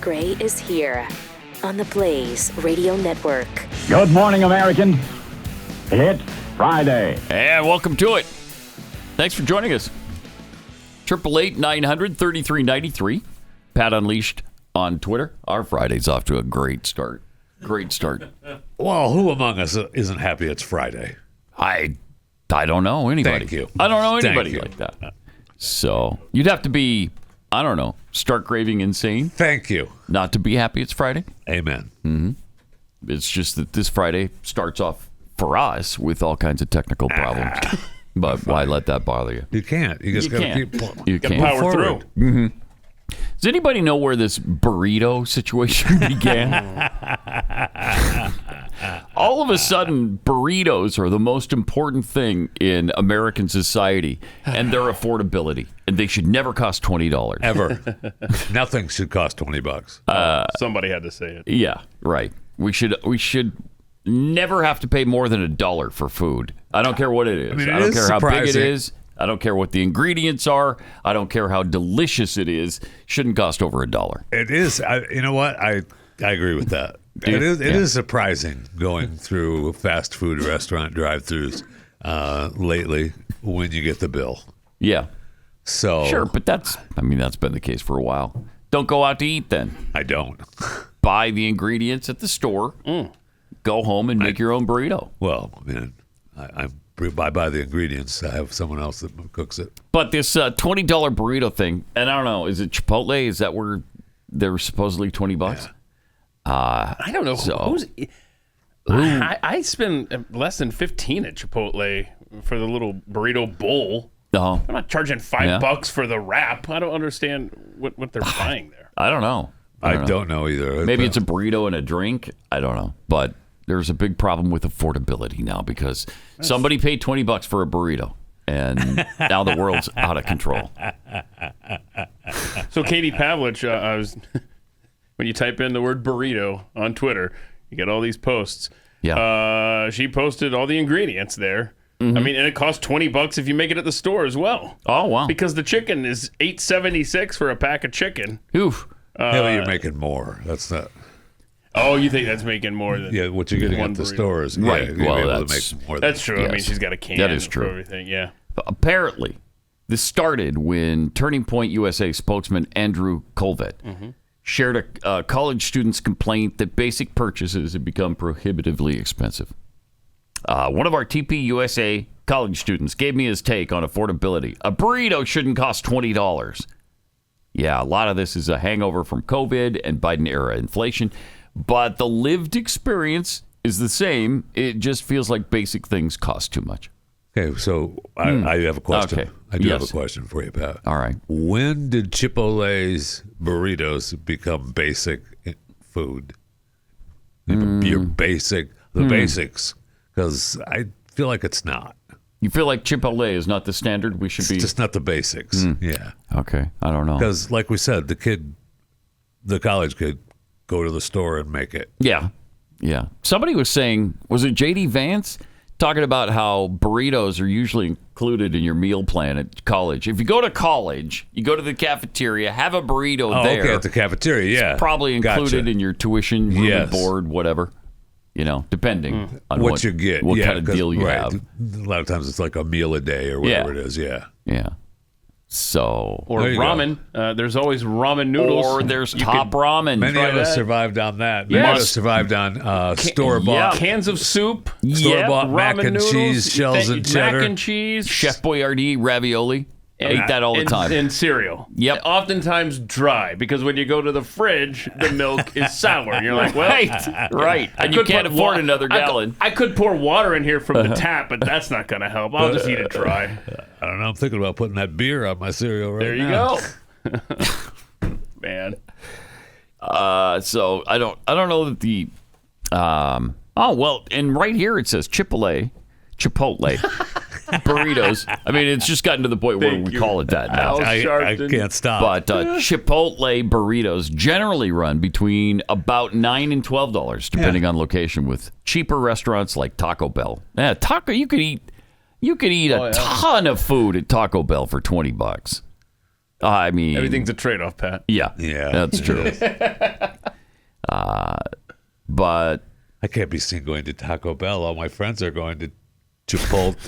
Gray is here on the Blaze Radio Network. Good morning, American. It's Friday. And welcome to it. Thanks for joining us. 888-900-3393. Pat Unleashed on Twitter. Our Friday's off to a great start. Great start. Well, who among us isn't happy it's Friday? I don't know anybody. Thank you. I don't know anybody like that. So you'd have to be, I don't know, stark raving insane. Thank you. Not to be happy it's Friday. Amen. Mm-hmm. It's just that this Friday starts off for us with all kinds of technical problems. But why let that bother you? You can't. You just got to keep you can't power through. Mm-hmm. Does anybody know where this burrito situation began? All of a sudden, burritos are the most important thing in American society, and their affordability. And they should never cost $20. Ever. Nothing should cost $20. Somebody had to say it. Yeah, right. We should never have to pay more than $1 for food. I don't care what it is. I don't care how big it is. I don't care what the ingredients are. I don't care how delicious it is. Shouldn't cost over $1. It is. You know what? I agree with that. It is surprising going through fast food restaurant drive-thrus lately when you get the bill. Yeah. So sure, but that's been the case for a while. Don't go out to eat then. I don't. Buy the ingredients at the store. Go home and make your own burrito. Well, man, I buy the ingredients. I have someone else that cooks it. But this $20 burrito thing, and I don't know, is it Chipotle? Is that where they're supposedly $20? Yeah. I don't know. I spend less than 15 at Chipotle for the little burrito bowl. I'm not charging $5 for the wrap. I don't understand what they're buying there. I don't know. I don't know either. Maybe it's a burrito and a drink. I don't know. But there's a big problem with affordability now because somebody paid $20 for a burrito, and now the world's out of control. So Katie Pavlich, when you type in the word burrito on Twitter, you get all these posts. Yeah. She posted all the ingredients there. Mm-hmm. I mean, and it costs $20 if you make it at the store as well. Oh, wow. Because the chicken is $8.76 for a pack of chicken. Oof. You're making more. That's not. Oh, you think that's making more than what you're getting at the stores. Right. Yeah, Well, that's more. That's true. Yes. I mean, she's got a can. That is true. For everything. Yeah. Apparently, this started when Turning Point USA spokesman Andrew Colvett shared a college student's complaint that basic purchases have become prohibitively expensive. One of our TP USA college students gave me his take on affordability. A burrito shouldn't cost $20. Yeah, a lot of this is a hangover from COVID and Biden-era inflation, but the lived experience is the same. It just feels like basic things cost too much. Okay, so I have a question. Okay. I do have a question for you, Pat. All right. When did Chipotle's burritos become basic food? Your basics. Because I feel like it's not. You feel like Chipotle is not the standard we should be? It's just not the basics. Yeah. Okay. I don't know. Because, like we said, the college kid, go to the store and make it. Yeah. Yeah. Somebody was saying, was it J.D. Vance? Talking about how burritos are usually included in your meal plan at college. If you go to college, you go to the cafeteria, have a burrito there. Okay, at the cafeteria, yeah. It's probably included in your tuition, room and board, whatever. You know, depending on what you get. What kind of deal you have. A lot of times it's like a meal a day or whatever it is, yeah. Yeah. So, or ramen. There's always ramen noodles. Or there's top ramen. Many of us survived on that. Many of us survived on store-bought. Cans of soup. Store-bought mac and cheese, shells and cheddar. Mac and cheese. Chef Boyardee ravioli. Ate that all the time. And cereal. Yep. Oftentimes dry, because when you go to the fridge, the milk is sour. And you're like, well, right. And you can't afford another gallon. I could pour water in here from the tap, but that's not going to help. I'll just eat it dry. I don't know. I'm thinking about putting that beer on my cereal right now. There you go. Man. So I don't know that the and right here it says Chipotle burritos. I mean, it's just gotten to the point where we call it that now. I can't stop. But Chipotle burritos generally run between about $9 and $12, depending on location, with cheaper restaurants like Taco Bell. Yeah, you could eat a ton of food at Taco Bell for $20. I mean, Everything's a trade-off, Pat. yeah, that's true. But I can't be seen going to Taco Bell. All my friends are going to Chipotle.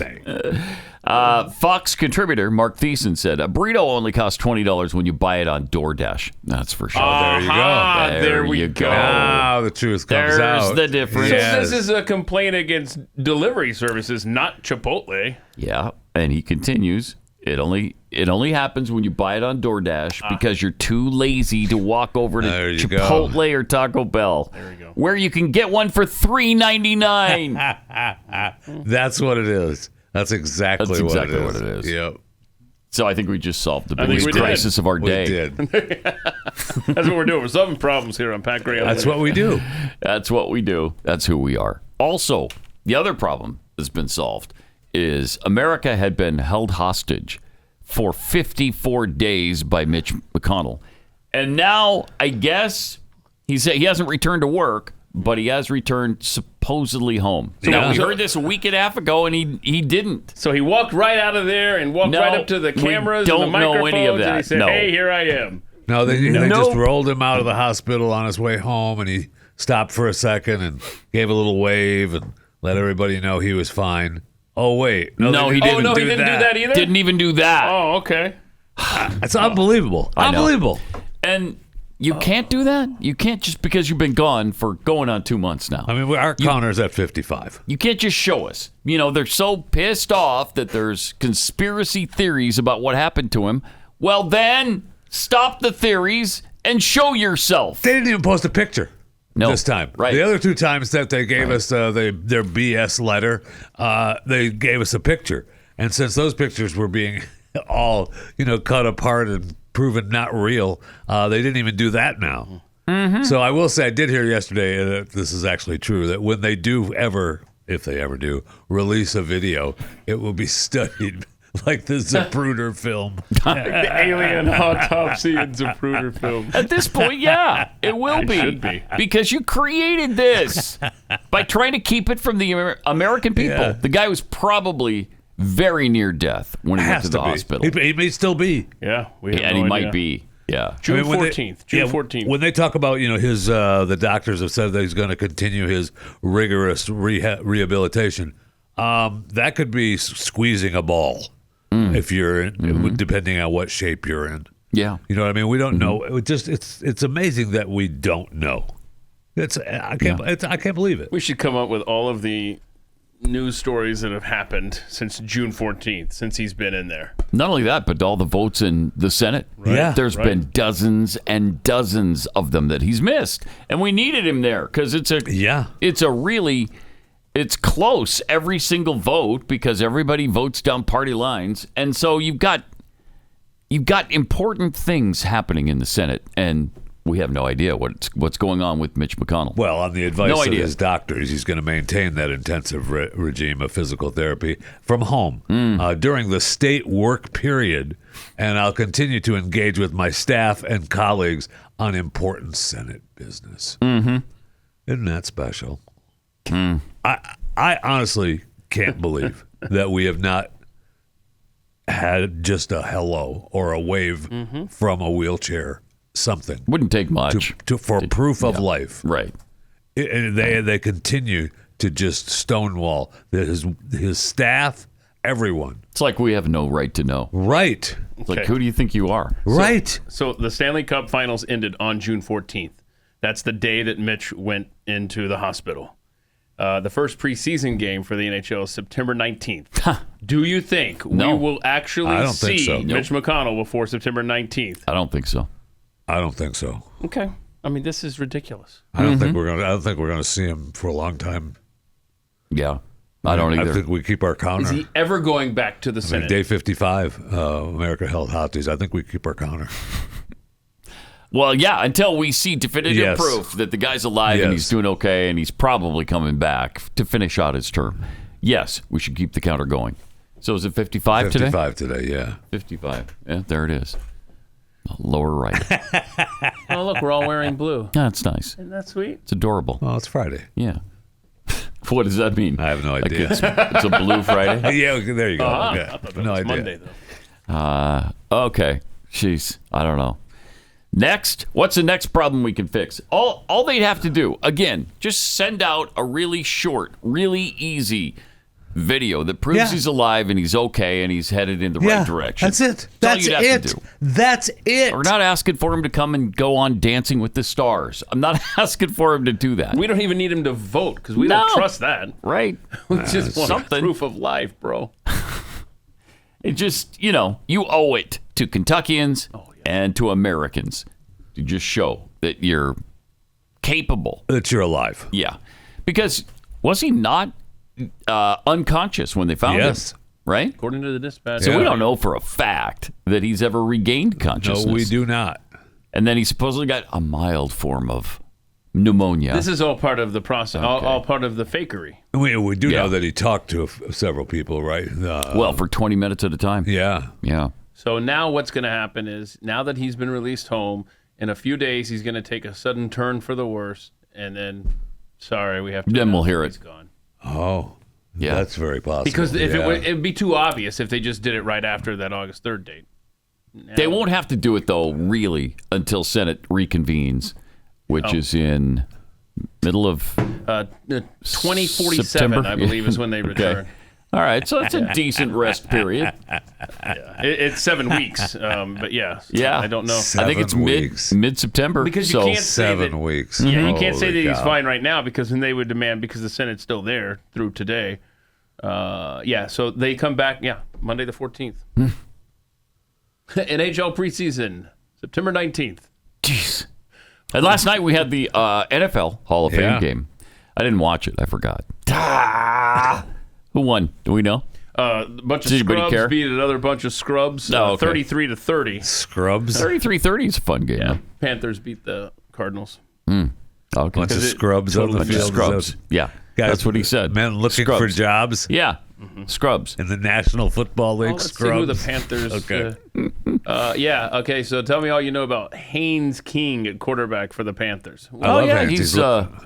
Fox contributor Mark Thiessen said a burrito only costs $20 when you buy it on DoorDash. That's for sure. There you go. There we go. Now the truth comes out. There's the difference. So this is a complaint against delivery services, not Chipotle. Yeah, and he continues. It only happens when you buy it on DoorDash because you're too lazy to walk over to Chipotle or Taco Bell. There you go. Where you can get one for $3.99. That's what it is. That's exactly what it is. Yep. So I think we just solved the biggest crisis of our day. We did. That's what we're doing. We're solving problems here on Pat Gray. That's what we do. That's what we do. That's who we are. Also, the other problem that's been solved is America had been held hostage for 54 days by Mitch McConnell. And now, I guess, he hasn't returned to work, but he has returned supposedly home. So we heard this a week and a half ago, and he didn't. So he walked right out of there and walked right up to the cameras and the microphones, any of that. and he said, hey, here I am. No, they just rolled him out of the hospital on his way home, and he stopped for a second and gave a little wave and let everybody know he was fine. Oh, wait. No, he didn't. He didn't do that either? Didn't even do that. Oh, okay. It's unbelievable. Unbelievable. And you can't do that. You can't just because you've been gone for going on 2 months now. I mean, our counter's at 55. You can't just show us. They're so pissed off that there's conspiracy theories about what happened to him. Well, then stop the theories and show yourself. They didn't even post a picture. No, this time. Right. The other two times that they gave us their BS letter, they gave us a picture. And since those pictures were being all, cut apart and proven not real, they didn't even do that now. Mm-hmm. So I will say, I did hear yesterday, that this is actually true, that when they do ever, if they ever do, release a video, it will be studied like the Zapruder film. Like the alien autopsy in Zapruder film. At this point, yeah, it will be. It should be. Because you created this by trying to keep it from the American people. Yeah. The guy was probably very near death when he went to the hospital. He may still be. Yeah. We have and no he idea. might be. Yeah. June 14th. June 14th. When they talk about, his, the doctors have said that he's going to continue his rigorous rehabilitation, that could be squeezing a ball. If you're in, depending on what shape you're in. Yeah. You know what I mean? We don't know. It's amazing that we don't know. I can't believe it. We should come up with all of the news stories that have happened since June 14th, since he's been in there. Not only that, but all the votes in the Senate. Right. Yeah. There's been dozens and dozens of them that he's missed. And we needed him there because it's close every single vote because everybody votes down party lines. And so you've got important things happening in the Senate, and we have no idea what's going on with Mitch McConnell. Well, on the advice of his doctors, he's going to maintain that intensive regime of physical therapy from home during the state work period, and I'll continue to engage with my staff and colleagues on important Senate business. Mm-hmm. Isn't that special? I honestly can't believe that we have not had just a hello or a wave from a wheelchair, something. Wouldn't take much for proof of life. Right. And they continue to just stonewall his staff, everyone. It's like we have no right to know. Right. It's like, who do you think you are? Right. So the Stanley Cup Finals ended on June 14th. That's the day that Mitch went into the hospital. The first preseason game for the NHL is September 19th. Do you think we will actually see Mitch McConnell before September 19th? I don't think so. I don't think so. Okay. I mean, this is ridiculous. I don't think we're going to see him for a long time. Yeah. I don't either. I think we keep our counter. Is he ever going back to the Senate? Day 55, America held hotties. I think we keep our counter. Well, yeah, until we see definitive proof that the guy's alive and he's doing okay and he's probably coming back to finish out his term. Yes, we should keep the counter going. So is it 55 today? 55 today, yeah. 55. Yeah, there it is. Lower right. Oh, look, we're all wearing blue. That's nice. Isn't that sweet? It's adorable. Oh, it's Friday. Yeah. What does that mean? I have no idea. Like it's a blue Friday? Yeah, there you go. I Yeah. thought that No was idea. Monday, though. Okay. Jeez, I don't know. Next, what's the next problem we can fix? All they'd have to do, again, just send out a really short, really easy video that proves he's alive and he's okay and he's headed in the right direction. That's it. That's all you'd have to do. That's it. We're not asking for him to come and go on Dancing with the Stars. I'm not asking for him to do that. We don't even need him to vote because we don't trust that. Right. We just want something. proof of life, bro. It just, you owe it to Kentuckians and to Americans to just show that you're capable. That you're alive. Yeah. Because was he not unconscious when they found him? Right? According to the dispatch. So we don't know for a fact that he's ever regained consciousness. No, we do not. And then he supposedly got a mild form of pneumonia. This is all part of the process, all part of the fakery. We do know that he talked to several people, right? Well, for 20 minutes at a time. Yeah. Yeah. So now what's going to happen is now that he's been released home, in a few days he's going to take a sudden turn for the worse, and then, sorry, we have to. Then we'll hear it. He's gone. Oh, yeah. That's very possible. Because if it'd be too obvious if they just did it right after that August 3rd date. They won't have to do it, though, really, until Senate reconvenes, which is in middle of 2047, September? I believe, is when they return. Okay. All right, so it's a decent rest period. It's 7 weeks, but yeah. Yeah. I don't know. I think it's mid-September. Because you can't say 7 weeks. Yeah, you can't say that Holy he's cow. fine right now because then they would demand, because the Senate's still there through today. So they come back, Monday the 14th. NHL preseason, September 19th. Jeez. And last night we had the NFL Hall of Fame game. I didn't watch it. I forgot. Who won? Do we know? A bunch of Does anybody scrubs care? beat another bunch of scrubs. Oh, okay. 33-30. Scrubs. 33-30 is a fun game. Yeah. Panthers beat the Cardinals. Okay. Bunch of scrubs on the Bunch of field. scrubs. Yeah. Guys, That's what he said. Men looking Scrubs. for jobs Yeah. Scrubs. in the National Football League. Let's see who the Scrubs. Panthers. Okay. Okay. So tell me all you know about Haynes King at quarterback for the Panthers. I love Haynes. He's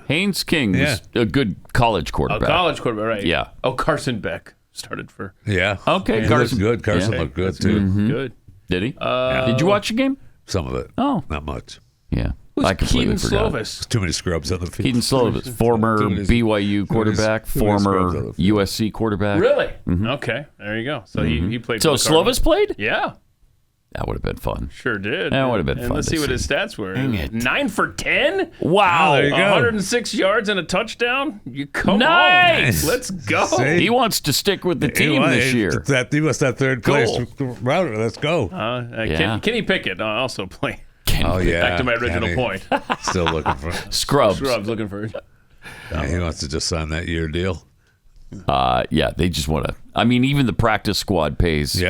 Haynes King was a good college quarterback. College quarterback, right? Yeah. Oh, Carson Beck started for. Yeah. Okay, He Carson. looked good. Carson Yeah. looked good, too. Good. Did he? Did you watch the game? Some of it. Oh. Not much. Yeah. Who's I completely Keaton forgot. Slovis? Too many scrubs on the field. Keaton Slovis, former Too many- BYU quarterback, too many scrubs on former the field. USC quarterback. Really? Okay. There you go. So he played. So for the Cardinals. Slovis played? Yeah. That would have been fun. Sure did. That would have been and fun let's to see what see. his stats were. Dang it. 9 for 10. Wow. there you go. 106 yards and a touchdown. You come Nice. on. Let's go. See? He wants to stick with the team this year. He was that third place Cool. router. Let's go. Yeah. Kenny Pickett also playing. Oh, yeah. Back to my original Kenny. point. Still looking for. Scrubs. Scrubs looking for it. Yeah, he wants to just sign that year deal. Yeah, they just want to. I mean, even the practice squad pays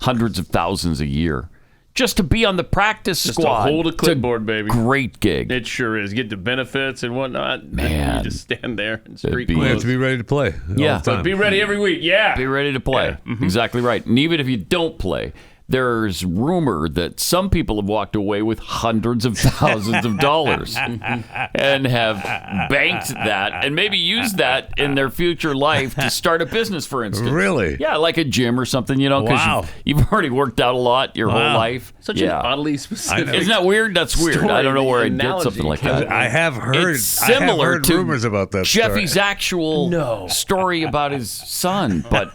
hundreds of thousands a year just to be on the practice Just squad. to hold a It's clipboard, baby. Great gig. It sure is. Get the benefits and whatnot. Man. You just stand there in street be- We have clothes. to be ready to play. Yeah. all the time. Be ready every week. Yeah. Be ready to play. Exactly right. And even if you don't play, there's rumor that some people have walked away with hundreds of thousands of dollars and have banked that and maybe used that in their future life to start a business, for instance. Really? Yeah, like a gym or something, because Wow. you've already worked out a lot your whole life. Such an oddly specific. Isn't that weird? That's weird. story, I don't know where I'd get analogy. something like that. I have heard. It's similar to rumors about that. Jeffy's story. actual story about his son, but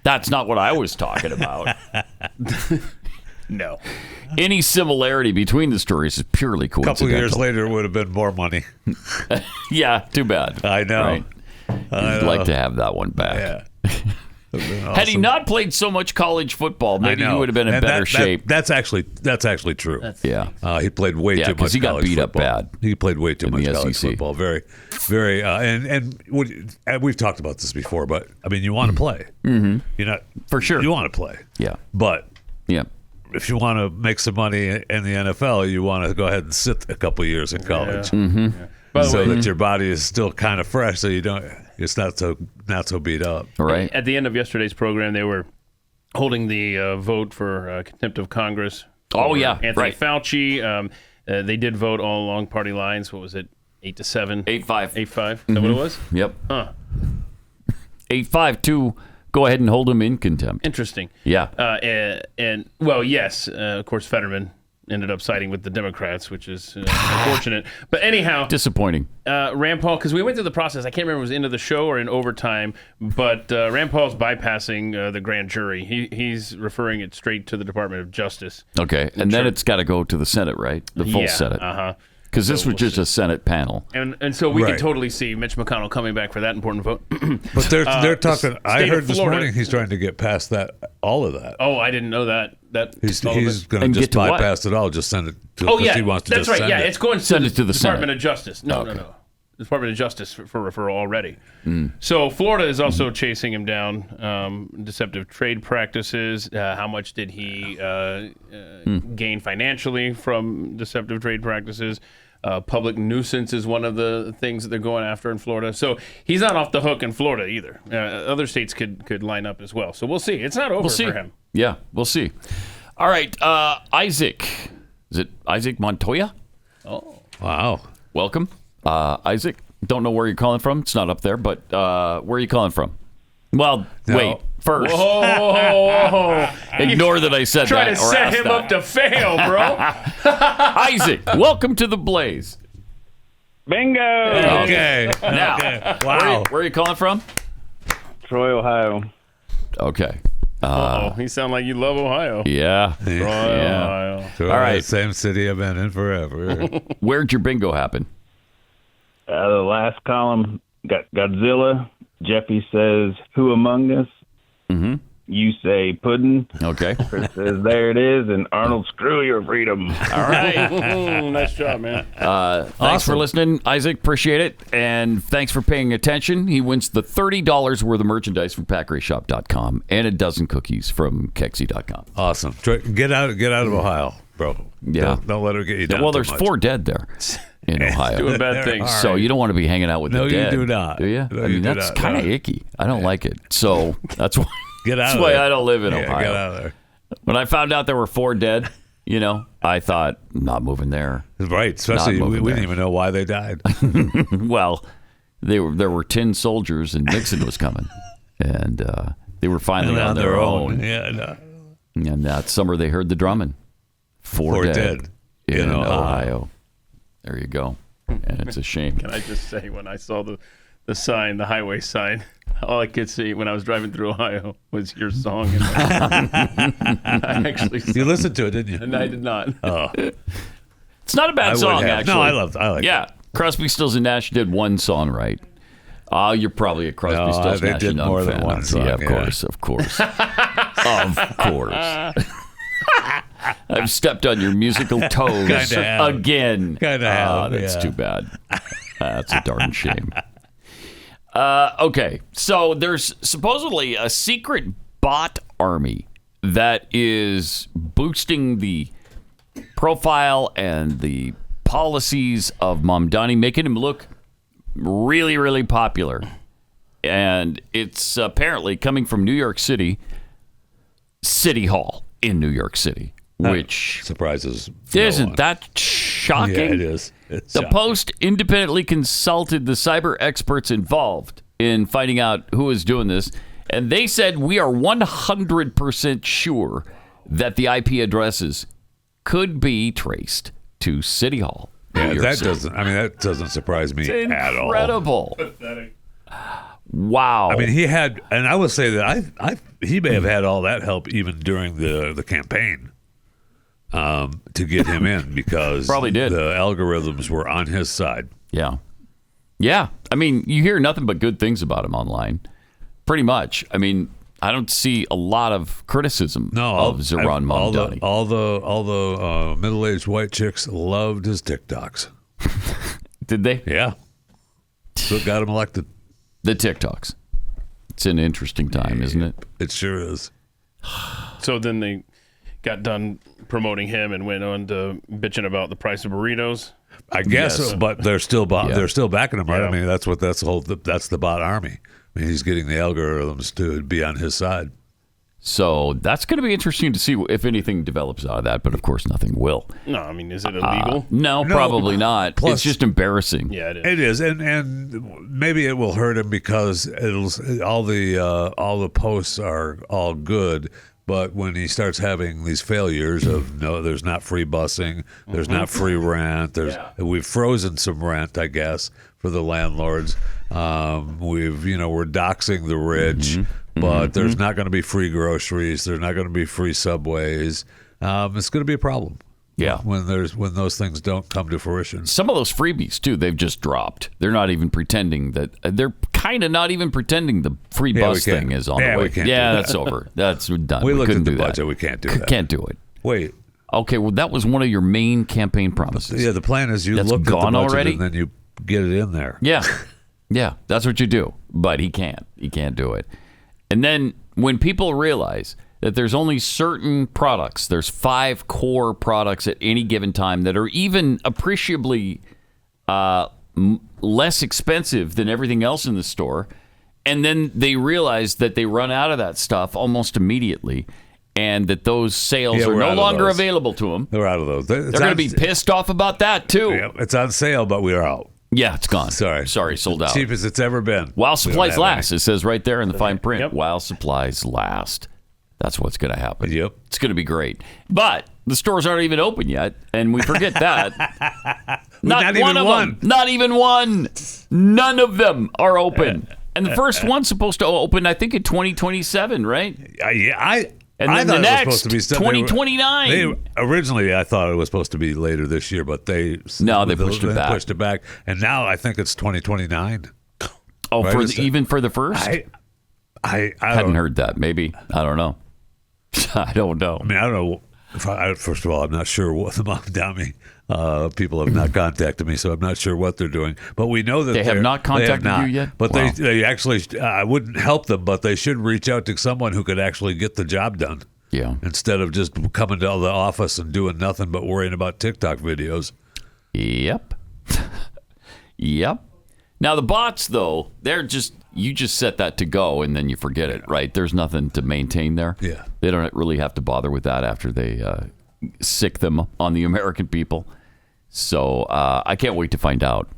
that's not what I was talking about. No. Any similarity between the stories is purely A couple coincidental. years later, it would have been more money. Yeah, too bad. I know. Right? I'd like to have that one back. Yeah. Had he not played so much college football, maybe he would have been in better shape. That's actually true. Yeah. He played way too much. 'cause he got college beat up football. bad He played way too in much the college SEC. football. Very, very. And we've talked about this before, but I mean, you want to play. Mm-hmm. You're not For sure. You want to play. Yeah. But Yeah. if you want to make some money in the NFL, you want to go ahead and sit a couple of years in college, By the so way, that your body is still kind of fresh, so you don't. It's not so beat up. All right. at the end of yesterday's program, they were holding the vote for contempt of Congress. Oh, for yeah, Anthony right. Fauci. They did vote all along party lines. What was it? 8-7. 8-5. 8-5. Is that what it was? Yep. Huh. 8-5 to go ahead and hold him in contempt. Interesting. Yeah. Yes, of course, Fetterman ended up siding with the Democrats, which is unfortunate. But anyhow, disappointing. Rand Paul, because we went through the process. I can't remember if it was into the show or in overtime, but Rand Paul's bypassing the grand jury. He's referring it straight to the Department of Justice. Okay, and then it's got to go to the Senate, right? The full Senate. Uh-huh. Because this was just a Senate panel. And so we can totally see Mitch McConnell coming back for that important vote. But they're talking. I heard this Florida. morning he's trying to get past all of that. Oh, I didn't know that. He's going to just bypass it all. Just send it. He wants to that's just right. Send Yeah, it. it's going to send it to the Department Senate. of Justice. No. The Department of Justice for referral already. So Florida is also chasing him down. Deceptive trade practices. How much did he gain financially from deceptive trade practices? Public nuisance is one of the things that they're going after in Florida. So he's not off the hook in Florida either. Other states could line up as well. So we'll see. It's not over for him. Yeah, we'll see. All right, Isaac. Is it Isaac Montoya? Oh. Wow. Welcome, Isaac. Don't know where you're calling from. It's not up there, but where are you calling from? Well, wait. First, ignore that I said that. Trying to set him up to fail, bro. Isaac, welcome to the Blaze. Bingo! Okay. Now, Wow. Where are you calling from? Troy, Ohio. Okay. You sound like you love Ohio. Yeah. Ohio. All right. Same city I've been in forever. Where'd your bingo happen? The last column got Godzilla. Jeffy says, "Who among us?" Mm-hmm. You say pudding. Okay. Chris says, "There it is," and Arnold, "Screw your freedom." All right. Nice job, man. Thanks for listening, Isaac. Appreciate it. And thanks for paying attention. He wins the $30 worth of merchandise from PackRayShop.com and a dozen cookies from Kexi.com. Awesome. Get out of Ohio, bro. Yeah. Don't let her get you down. Well, too there's much. 4 dead there in Ohio. Doing bad things. So you don't want to be hanging out with the dead. No, you do not. Do you? No, I you mean, do that's not. kind of No. icky. I don't like it. So that's why. Get out That's of why there. I don't live in Yeah, Ohio. Get out of there. When I found out there were 4 dead, I thought, not moving there. Right. Especially Not we moving didn't even know why they died. Well, there were 10 soldiers and Nixon was coming. And they were finally on their own. Yeah. No. And that summer they heard the drumming. 4 dead in Ohio. There you go. And it's a shame. Can I just say, when I saw the sign, the highway sign, all I could see when I was driving through Ohio was your song. I actually You listened to it, didn't you? and I did not. Oh. It's not a bad song, actually. No, I like Yeah. it. Crosby, Stills, and Nash did one song right. You're probably a Crosby, No, Stills, they Nash did and Young more fan. than one song, Yeah, of yeah. course. Of course. I've stepped on your musical toes Kinda have. again. Kinda have, That's yeah. too bad. That's a darn shame. Okay, so there's supposedly a secret bot army that is boosting the profile and the policies of Mamdani, making him look really, really popular. And it's apparently coming from New York City Hall in New York City, which surprises. isn't that shocking? Yeah, it is. It's The shocking. Post independently consulted the cyber experts involved in finding out who is doing this, and they said we are 100% sure that the IP addresses could be traced to City Hall. New Yeah, York that City. doesn't surprise me It's at all. incredible. Wow. I mean, he had, and I would say that he may have had all that help even during the campaign to get him in because Probably did. the algorithms were on his side. Yeah. Yeah. I mean, you hear nothing but good things about him online. Pretty much. I mean, I don't see a lot of criticism of Zohran Mamdani. All the middle-aged white chicks loved his TikToks. Did they? Yeah, so got him elected. The TikToks. It's an interesting time, isn't it? It sure is. So then they got done promoting him and went on to bitching about the price of burritos. I guess, Yes. but they're still they're still backing him, right? Yeah. I mean, that's the bot army. I mean, he's getting the algorithms to be on his side. So that's going to be interesting to see if anything develops out of that. But of course, nothing will. No, I mean, is it illegal? No, probably not. Plus- it's just embarrassing. Yeah, It is, and maybe it will hurt him because all the posts are all good, but when he starts having these failures of no, there's not free busing, there's not free rent, we've frozen some rent, I guess, for the landlords. We're doxing the rich, but there's not going to be free groceries, there's not going to be free subways. It's going to be a problem. Yeah. When those things don't come to fruition. Some of those freebies too, they've just dropped. They're not even pretending that. They're kind of not even pretending the free bus thing is on the way. We can't do that's over. That's done. We looked couldn't at the do that. budget. We can't do that. Can't do it. Wait. Okay, well, that was one of your main campaign promises. Yeah, the plan is you That's look at the gone budget already? and then you get it in there. Yeah. Yeah, that's what you do. But he can't. He can't do it. And then when people realize that there's only certain products, there's 5 core products at any given time that are even appreciably less expensive than everything else in the store. And then they realize that they run out of that stuff almost immediately and that those sales are no longer available to them. They're out of those. They're going to be pissed off about that, too. Yeah, it's on sale, but we are out. Yeah, it's gone. Sorry, sold out. Cheap as it's ever been. While supplies last. Any. It says right there in the fine print. Yep. While supplies last. That's what's going to happen. Yep. It's going to be great. But the stores aren't even open yet, and we forget that. Not one of them. Not even one. None of them are open. And the first one's supposed to open, I think, in 2027, right? And then the next, 2029. Originally, I thought it was supposed to be later this year, but they pushed it back. And now I think it's 2029. Oh, right? Even for the first? I hadn't heard that. Maybe. I don't know. I don't know. I mean, I don't know. First of all, I'm not sure what the Mamdani people have not contacted me, so I'm not sure what they're doing. But we know that they have not contacted you yet. But wow. they actually, I wouldn't help them, but they should reach out to someone who could actually get the job done. Yeah. Instead of just coming to the office and doing nothing but worrying about TikTok videos. Yep. Yep. Now the bots, though, you just set that to go and then you forget it, right? There's nothing to maintain there. Yeah. They don't really have to bother with that after they sick them on the American people. So I can't wait to find out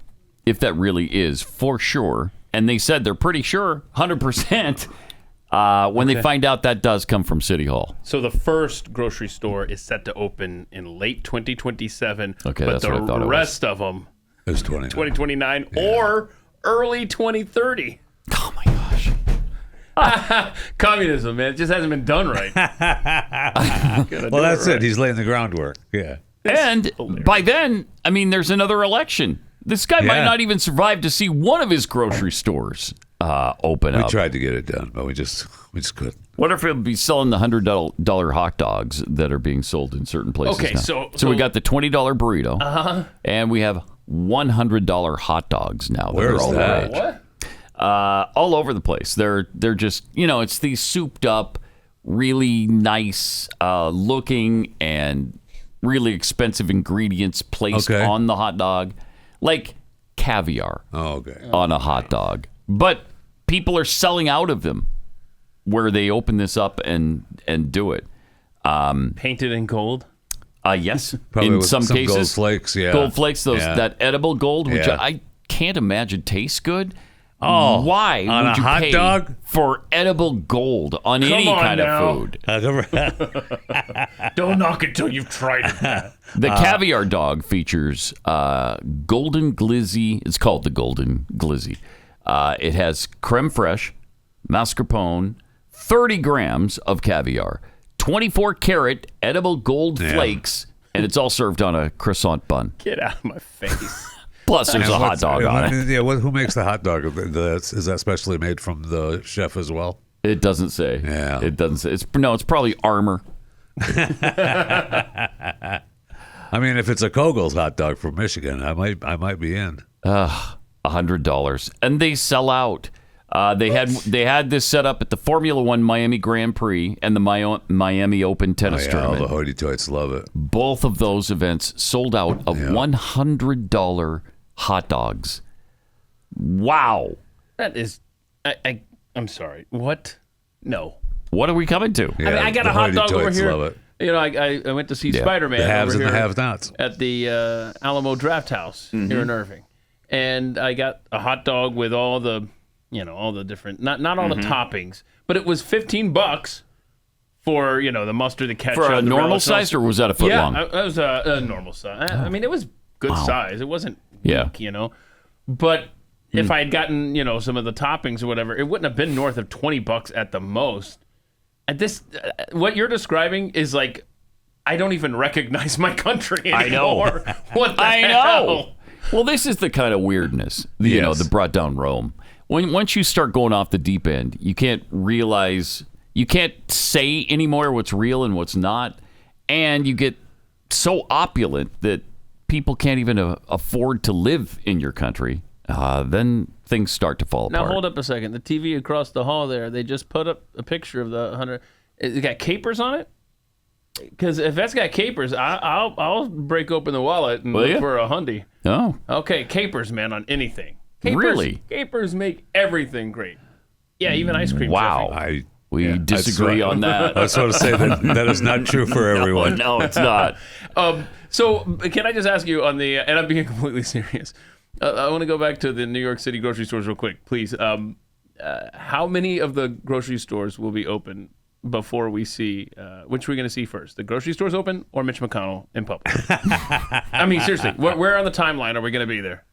if that really is for sure. And they said they're pretty sure, 100%, when they find out that does come from City Hall. So the first grocery store is set to open in late 2027. Okay, but that's what I thought it was. the rest of them, It's 2029 or early 2030. Oh, my gosh. Communism, man. It just hasn't been done right. Well, that's it. He's laying the groundwork. Yeah. And by then, I mean, there's another election. This guy might not even survive to see one of his grocery stores open up. We tried to get it done, but we just couldn't. What if he'll be selling the $100 hot dogs that are being sold in certain places Okay, now? so we got the $20 burrito, and we have $100 hot dogs now. Where's all that? the rage. All over the place. They're just, it's these souped up, really nice looking and really expensive ingredients placed on the hot dog, like caviar on a hot dog. But people are selling out of them where they open this up and do it. Painted in gold? Yes. Probably in some cases. Gold flakes, Gold flakes, that edible gold, which I can't imagine tastes good. Oh, why on would a you hot pay dog? for edible gold on any kind of food? Don't knock it till you've tried it. The caviar dog features golden glizzy. It's called the golden glizzy. It has creme fraiche, mascarpone, 30 grams of caviar, 24 karat edible gold flakes, and it's all served on a croissant bun. Get out of my face. Plus, there's a hot dog on it. Yeah, who makes the hot dog? Is that specially made from the chef as well? It doesn't say. Yeah. It doesn't say. It's probably Armour. I mean, if it's a Kogel's hot dog from Michigan, I might be in. $100, and they sell out. They had this set up at the Formula One Miami Grand Prix and the Miami Open tennis tournament. All the hoity-toits love it. Both of those events sold out of $100 hot dogs. Wow. That is, I'm sorry. What? No. What are we coming to? Yeah, I mean, I got a hot dog over hoity-toits here. love it. You know, I went to see Spider-Man The haves over and the here have-nots. at the Alamo Draft House here in Irving, and I got a hot dog with all the, all the different, not all the toppings, but it was $15 for the mustard, the ketchup, For a the normal relish, and all size, or was that a foot long? Yeah, it was a normal size. I mean, it was good size. It wasn't weak, but if I had gotten some of the toppings or whatever, it wouldn't have been north of $20 at the most. And this, what you're describing is like, I don't even recognize my country anymore. I know. What the hell? know. Well, this is the kind of weirdness, that brought down Rome. Once you start going off the deep end, you can't realize, you can't say anymore what's real and what's not, and you get so opulent that people can't even afford to live in your country. Then things start to fall apart. Now hold up a second. The TV across the hall there, they just put up a picture of the 100. It got capers on it. Because if that's got capers, I'll break open the wallet and look for a hundy. Oh, Okay, capers, man, on anything. Capers, Really? Capers make everything great. Yeah, even ice cream. wow. Jeffy. We disagree on that. I sort of say that is not true for everyone. No, it's not. So can I just ask you on the, and I'm being completely serious. I want to go back to the New York City grocery stores real quick, please. How many of the grocery stores will be open before we see, which are we going to see first? The grocery stores open or Mitch McConnell in public? I mean, seriously, where on the timeline are we going to be there?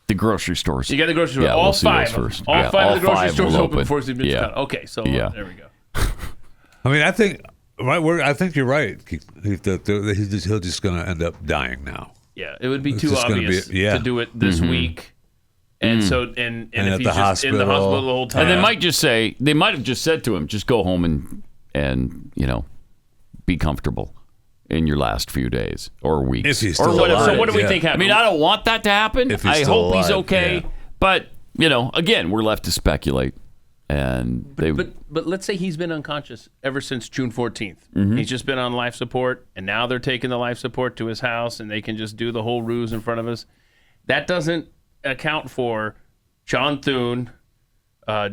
The grocery stores. You got the grocery stores. Yeah, all we'll see five. those first. All Yeah, five all of the grocery five stores will open open. before we see Mitch Yeah. McConnell. Okay, so Yeah. there we go. I mean, I think you're right. He'll just going to end up dying now. Yeah, it would be It's too just gonna obvious be- yeah. to do it this week. And so, and And if at he's the just in the hospital. hospital the whole time. And they might have just said to him, just go home and be comfortable in your last few days or weeks. If he's or still whatever. alive. So what do we Yeah. think I happened? mean, I don't want that to happen. If he's I still hope he's alive, okay. yeah. But, again, we're left to speculate. And But let's say he's been unconscious ever since June 14th. He's just been on life support, and now they're taking the life support to his house, and they can just do the whole ruse in front of us. That doesn't account for John Thune,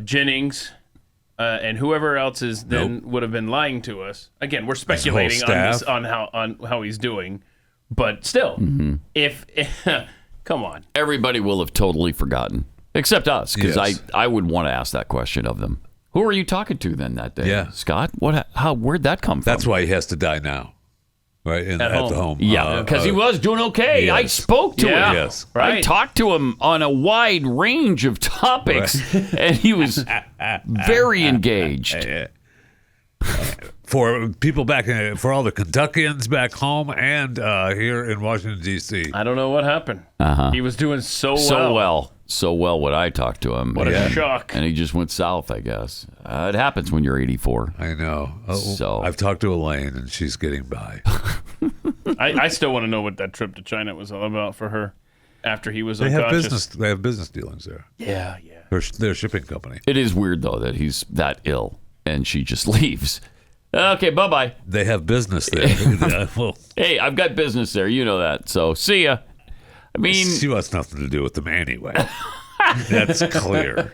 Jennings, and whoever else is would have been lying to us. Again, we're speculating on how he's doing, but still, if come on, everybody will have totally forgotten. Except us, because Yes. I would want to ask that question of them. Who were you talking to then that day? Yeah. Scott? Where'd that come from? That's why he has to die now, right? At home. the home. Yeah, because he was doing okay. I yes. spoke to Yeah. him. Yes. I Right. talked to him on a wide range of topics, and he was very engaged. For people for all the Kentuckians back home and here in Washington, D.C. I don't know what happened. He was doing so well when I talked to him. What a and, shock. And he just went south, I guess. It happens when you're 84. I know. So- I've talked to Elaine, and she's getting by. I still want to know what that trip to China was all about for her after he was They have unconscious. business dealings there. Yeah. Their shipping company. It is weird, though, that he's that ill, and she just leaves. Okay, bye-bye. They have business there. Well, Hey, I've got business there. You know that. So, see ya. I mean, she wants nothing to do with them anyway. That's clear.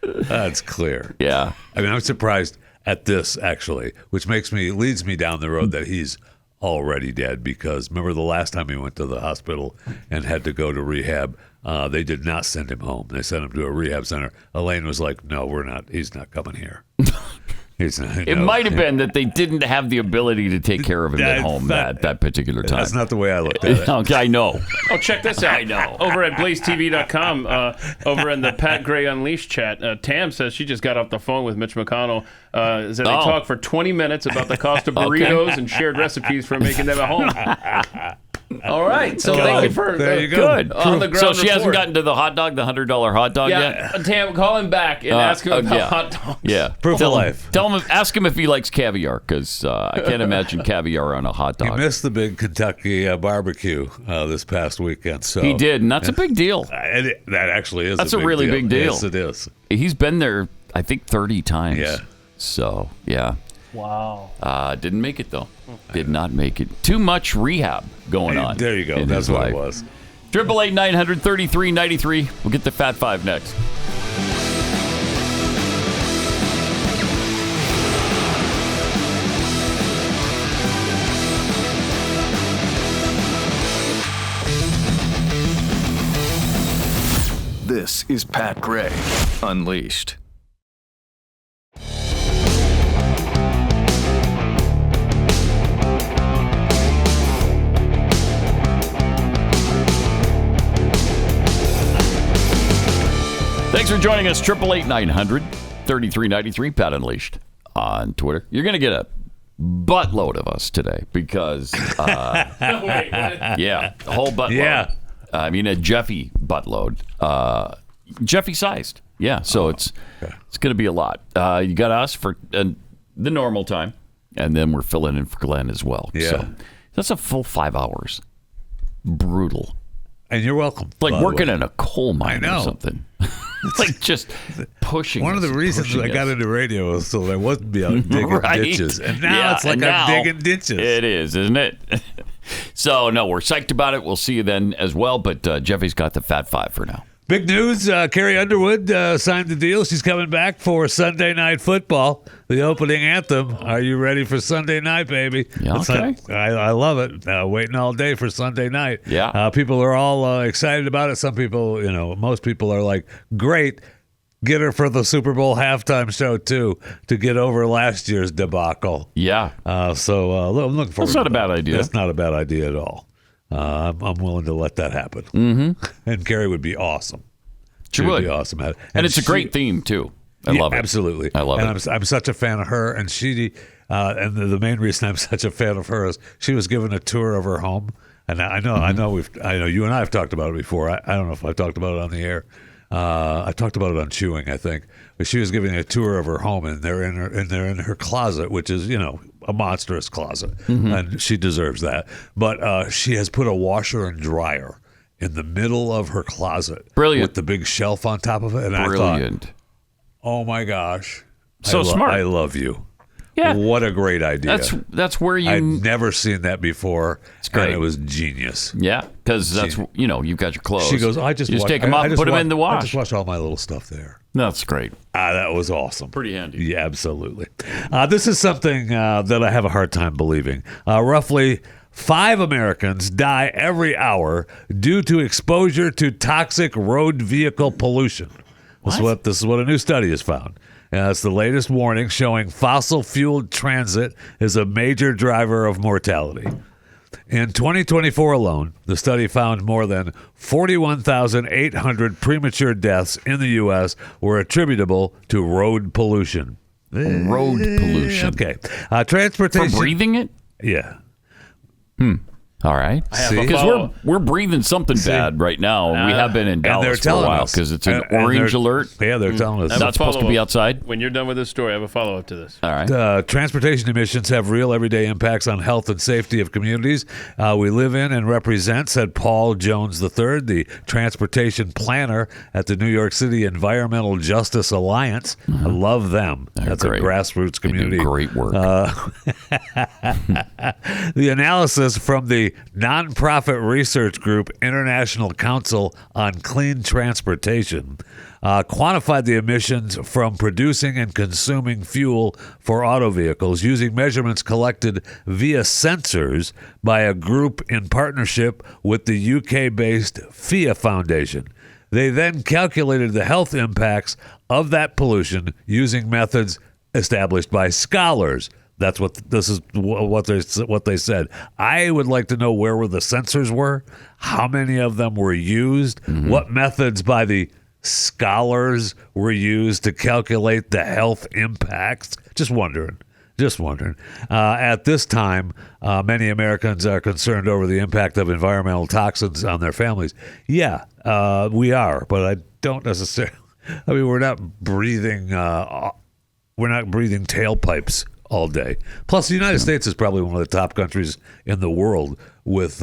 That's clear. yeah. I mean, I'm surprised at this, actually, which leads me down the road that he's already dead, because remember the last time he went to the hospital and had to go to rehab, they did not send him home. They sent him to a rehab center. Elaine was like, no, he's not coming here. It might have been that they didn't have the ability to take care of him at home that particular time. That's not the way I looked at it. Okay, I know. Oh, check this out. I know. Over at BlazeTV.com, over in the Pat Gray Unleashed chat, Tam says she just got off the phone with Mitch McConnell. They talked for 20 minutes about the cost of burritos and shared recipes for making them at home. All right. So thank you for There you go. Good. on the ground So she hasn't report. gotten to the hot dog, the $100 hot dog Yeah, yet? Tam, call him back and ask him about yeah. hot dogs. Yeah. Proof of Tell him- life. ask him if he likes caviar, because I can't imagine caviar on a hot He dog. missed the big Kentucky barbecue this past weekend. So He did, and that's a big deal. That actually is. That's a really big deal. Yes, it is. He's been there, I think, 30 times. Yeah. So, yeah. Wow. Didn't make it, though. Did not make it. Too much rehab going on. There you go. in That's his what life. it was. 888-900-3393. We'll get the Fat Five next. This is Pat Gray Unleashed. Thanks for joining us. 888-900-3393, Pat Unleashed on Twitter. You're going to get a buttload of us today because, yeah, a whole buttload. Yeah. I mean, a Jeffy buttload. Jeffy sized. Yeah, so it's going to be a lot. You got us for the normal time, and then we're filling in for Glenn as well. Yeah. So that's a full 5 hours. Brutal. And you're welcome. Like working in a coal mine I know. or something. It's like just pushing. One of the reasons I got into radio was so I wasn't be out digging ditches. And now it's like I'm digging ditches. It is, isn't it? So, no, we're psyched about it. We'll see you then as well. But Jeffy's got the Fat Five for now. Big news, Carrie Underwood signed the deal. She's coming back for Sunday Night Football, the opening anthem. Are you ready for Sunday night, baby? Yeah, okay. I love it. Waiting all day for Sunday night. Yeah. People are all excited about it. Some people, most people are like, great. Get her for the Super Bowl halftime show, too, to get over last year's debacle. Yeah. So I'm looking forward That's not to a bad idea. That's not a bad idea at all. I'm willing to let that happen. Mm-hmm. And Carrie would be awesome. She would be awesome at it. And it's a great theme, too. I love it. Absolutely. I love it. And I'm such a fan of her. And she, and the main reason I'm such a fan of her is she was given a tour of her home. And I know you and I have talked about it before. I don't know if I've talked about it on the air. I talked about it on Chewing, I think. But she was giving a tour of her home, and they're in her closet, which is a monstrous closet, and she deserves that. But she has put a washer and dryer in the middle of her closet, brilliant, with the big shelf on top of it. And brilliant. I thought, oh my gosh, so smart. I love you. Yeah. What a great idea. That's where you... I'd never seen that before. It's great. And it was genius. Yeah, because that's, you've got your clothes. She goes, you just take them off and put them in the wash. I just wash all my little stuff there. That's great. That was awesome. Pretty handy. Yeah, absolutely. This is something that I have a hard time believing. Roughly 5 Americans die every hour due to exposure to toxic road vehicle pollution. This is what a new study has found. It's the latest warning showing fossil-fueled transit is a major driver of mortality. In 2024 alone, the study found more than 41,800 premature deaths in the U.S. were attributable to road pollution. Road pollution. Okay. Transportation. For breathing it? Yeah. All right. Because we're breathing something bad right now. We have been in Dallas for a while because it's an orange alert. Yeah, they're telling us. Not supposed to be outside. When you're done with this story, I have a follow-up to this. All right. Transportation emissions have real everyday impacts on health and safety of communities we live in and represent, said Paul Jones III, the transportation planner at the New York City Environmental Justice Alliance. I love them. That's great. A grassroots community. They do great work. The analysis from the nonprofit research group International Council on Clean Transportation quantified the emissions from producing and consuming fuel for auto vehicles using measurements collected via sensors by a group in partnership with the UK-based FIA Foundation. They then calculated the health impacts of that pollution using methods established by scholars. That's what they said. I would like to know where the sensors were, how many of them were used, what methods by the scholars were used to calculate the health impacts. Just wondering. At this time, many Americans are concerned over the impact of environmental toxins on their families. Yeah, we are, but I don't necessarily. I mean, we're not breathing tailpipes all day. Plus, the United States is probably one of the top countries in the world with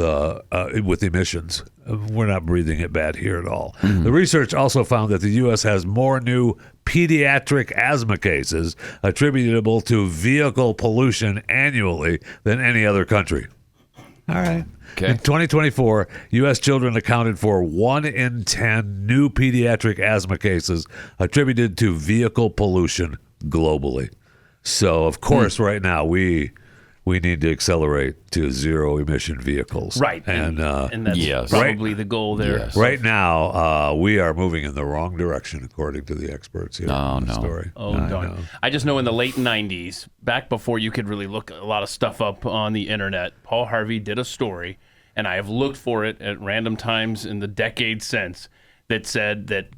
emissions. We're not breathing it bad here at all. The research also found that the U.S. has more new pediatric asthma cases attributable to vehicle pollution annually than any other country. All right. Okay. In 2024, U.S. children accounted for 1 in 10 new pediatric asthma cases attributed to vehicle pollution globally. So, of course, right now we we need to accelerate to zero-emission vehicles. Right. And that's probably the goal there. Yes. right now, we are moving in the wrong direction, according to the experts here Oh, in the no. story. Oh, darn. I just know in the late 90s, back before you could really look a lot of stuff up on the internet, Paul Harvey did a story, and I have looked for it at random times in the decades since, that said that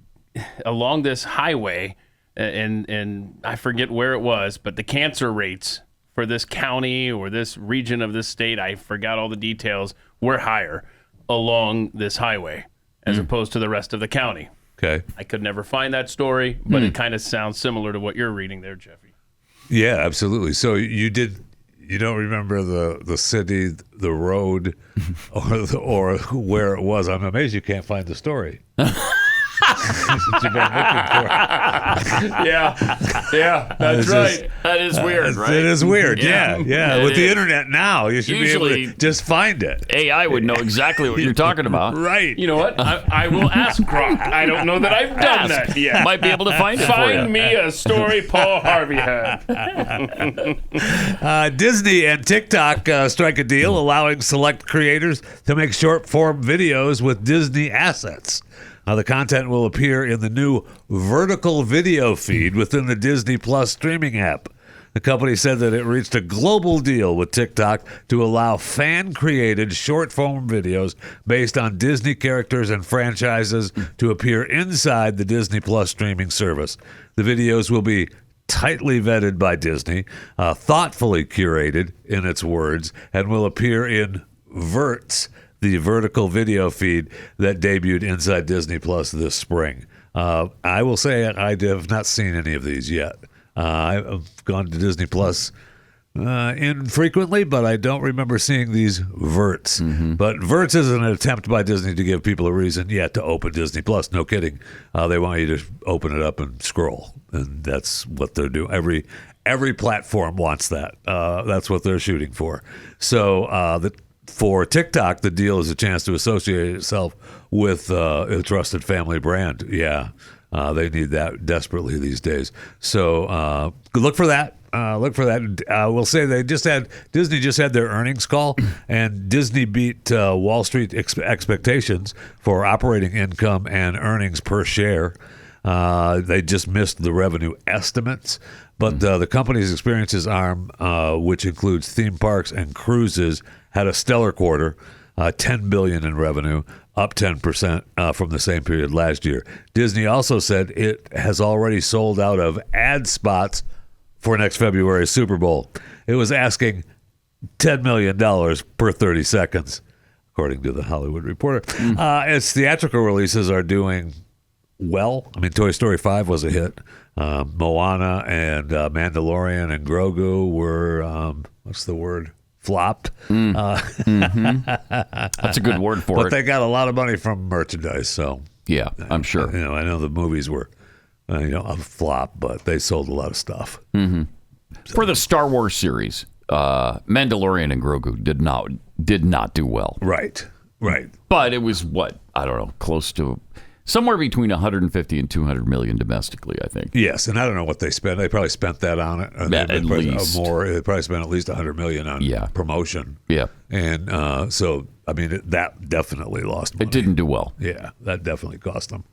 along this highway, and I forget where it was, but the cancer rates for this county or this region of this state, I forgot all the details, were higher along this highway as opposed to the rest of the county. Okay. I could never find that story, but it kind of sounds similar to what you're reading there, Jeffy. Yeah, absolutely. So you don't remember the city, the road, or where it was. I'm amazed you can't find the story. You've been looking for. Yeah, that's right. That is weird, right? It is weird. Yeah. With the internet now, you should be able Usually- to just find it. AI would know exactly what you're talking about. Right. You know what? I will ask Gronk. I don't know that I've done that yet. Might be able to find it for you. Find me a story Paul Harvey had. Disney and TikTok strike a deal allowing select creators to make short-form videos with Disney assets. The content will appear in the new vertical video feed within the Disney Plus streaming app. The company said that it reached a global deal with TikTok to allow fan-created short-form videos based on Disney characters and franchises to appear inside the Disney Plus streaming service. The videos will be tightly vetted by Disney, thoughtfully curated, in its words, and will appear in Verts, the vertical video feed that debuted inside Disney Plus this spring. I will say I have not seen any of these yet. I've gone to Disney Plus infrequently, but I don't remember seeing these Verts. But Verts is an attempt by Disney to give people a reason to open Disney Plus. No kidding. They want you to open it up and scroll, and that's what they're doing. Every platform wants that. That's what they're shooting for. So for TikTok, the deal is a chance to associate itself with a trusted family brand. They need that desperately these days. So look for that. We'll say Disney just had their earnings call, and Disney beat Wall Street expectations for operating income and earnings per share. They just missed the revenue estimates. But the company's experiences arm, which includes theme parks and cruises, had a stellar quarter, $10 billion in revenue, up 10% from the same period last year. Disney also said it has already sold out of ad spots for next February's Super Bowl. It was asking $10 million per 30 seconds, according to the Hollywood Reporter. Its theatrical releases are doing well. I mean, Toy Story 5 was a hit. Moana and Mandalorian and Grogu were, flopped. That's a good word for it. But they got a lot of money from merchandise, so. Yeah, I'm sure. I know the movies were, a flop, but they sold a lot of stuff. For the Star Wars series, Mandalorian and Grogu did not do well. Right. But it was close to somewhere between 150 and 200 million domestically, I think. Yes, and I don't know what they spent. They probably spent that on it. At least more. They probably spent at least 100 million on promotion. Yeah, and so I mean that definitely lost money. It didn't do well. Yeah, that definitely cost them.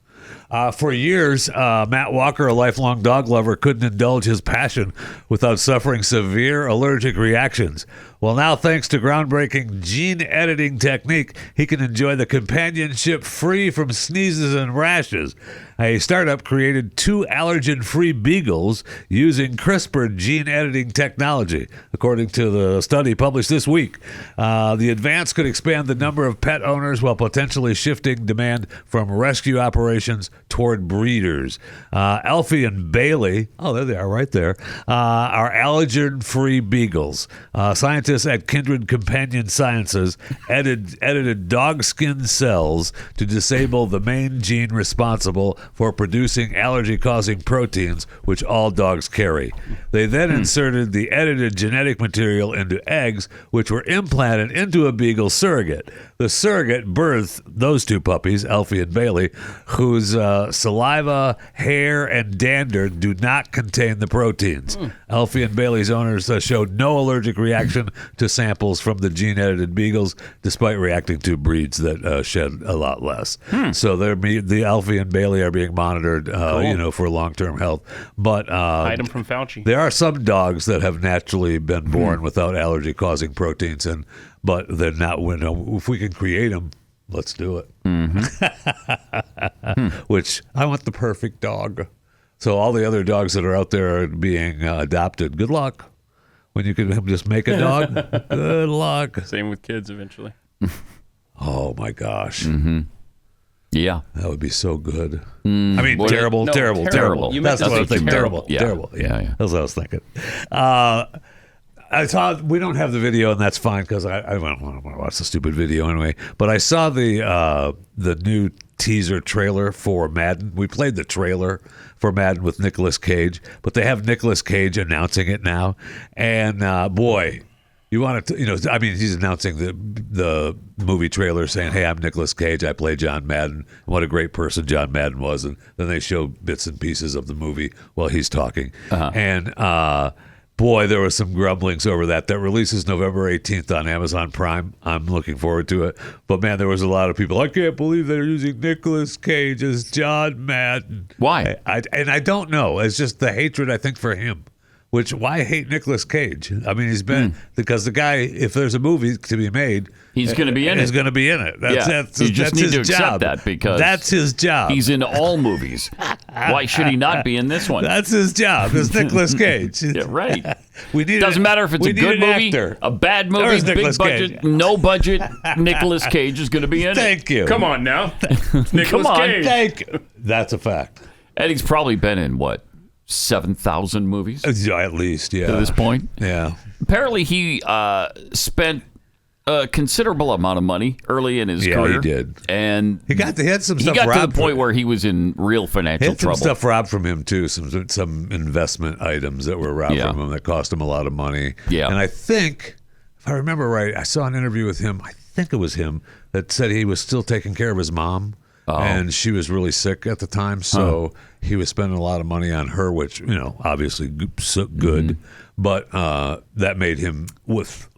For years, Matt Walker, a lifelong dog lover, couldn't indulge his passion without suffering severe allergic reactions. Well, now, thanks to groundbreaking gene editing technique, he can enjoy the companionship free from sneezes and rashes. A startup created 2 allergen-free beagles using CRISPR gene editing technology, according to the study published this week. The advance could expand the number of pet owners while potentially shifting demand from rescue operations toward breeders. Elfie and Bailey, there they are right there, are allergen-free beagles. Scientists at Kindred Companion Sciences edited dog skin cells to disable the main gene responsible for producing allergy-causing proteins, which all dogs carry. They then inserted the edited genetic material into eggs, which were implanted into a beagle surrogate. The surrogate birthed those two puppies, Alfie and Bailey, whose saliva, hair, and dander do not contain the proteins. Alfie and Bailey's owners showed no allergic reaction to samples from the gene-edited beagles, despite reacting to breeds that shed a lot less. So the Alfie and Bailey are being monitored, for long-term health. But hide them from Fauci. there are some dogs that have naturally been born without allergy-causing proteins, but they're not. If we can create them, let's do it. Which I want the perfect dog. So all the other dogs that are out there are being adopted. Good luck. When you can just make a dog, good luck. Same with kids eventually. Oh my gosh. Yeah. That would be so good. I mean, terrible. terrible. You meant That's to what I was say thinking. terrible. Terrible. Yeah. That's what I was thinking. I saw. We don't have the video, and that's fine because I don't want to watch the stupid video anyway. But I saw the new teaser trailer for Madden. We played the trailer for Madden with Nicolas Cage, but they have Nicolas Cage announcing it now, and boy. You want to, he's announcing the movie trailer saying, "Hey, I'm Nicolas Cage. I play John Madden. What a great person John Madden was." And then they show bits and pieces of the movie while he's talking. And boy, there were some grumblings over that. That releases November 18th on Amazon Prime. I'm looking forward to it. But man, there was a lot of people. I can't believe they're using Nicolas Cage as John Madden. Why? I don't know. It's just the hatred I think for him. Which, why hate Nicolas Cage? I mean, he's been, because the guy, if there's a movie to be made, he's going to be in it. He's going to be in it. That's you just need his to accept job. that because that's his job. He's in all movies. Why should he not be in this one? That's his job. It's Nicolas Cage. Yeah, right. Doesn't matter if it's a good movie, a bad movie, big budget, no budget. Nicolas Cage is going to be in it. Thank you. Come on now. Nicolas Come on. Cage. Thank you. That's a fact. And he's probably been in, 7,000 movies? At least, yeah. To this point? Yeah. Apparently, he spent a considerable amount of money early in his career. Yeah, he did. And he had some stuff. He got robbed to the point where he was in real financial trouble. Some stuff robbed from him too. Some investment items that were robbed from him that cost him a lot of money. Yeah. And I think, if I remember right, I saw an interview with him. I think it was him that said he was still taking care of his mom. And she was really sick at the time, so he was spending a lot of money on her, which, obviously good, but that made him with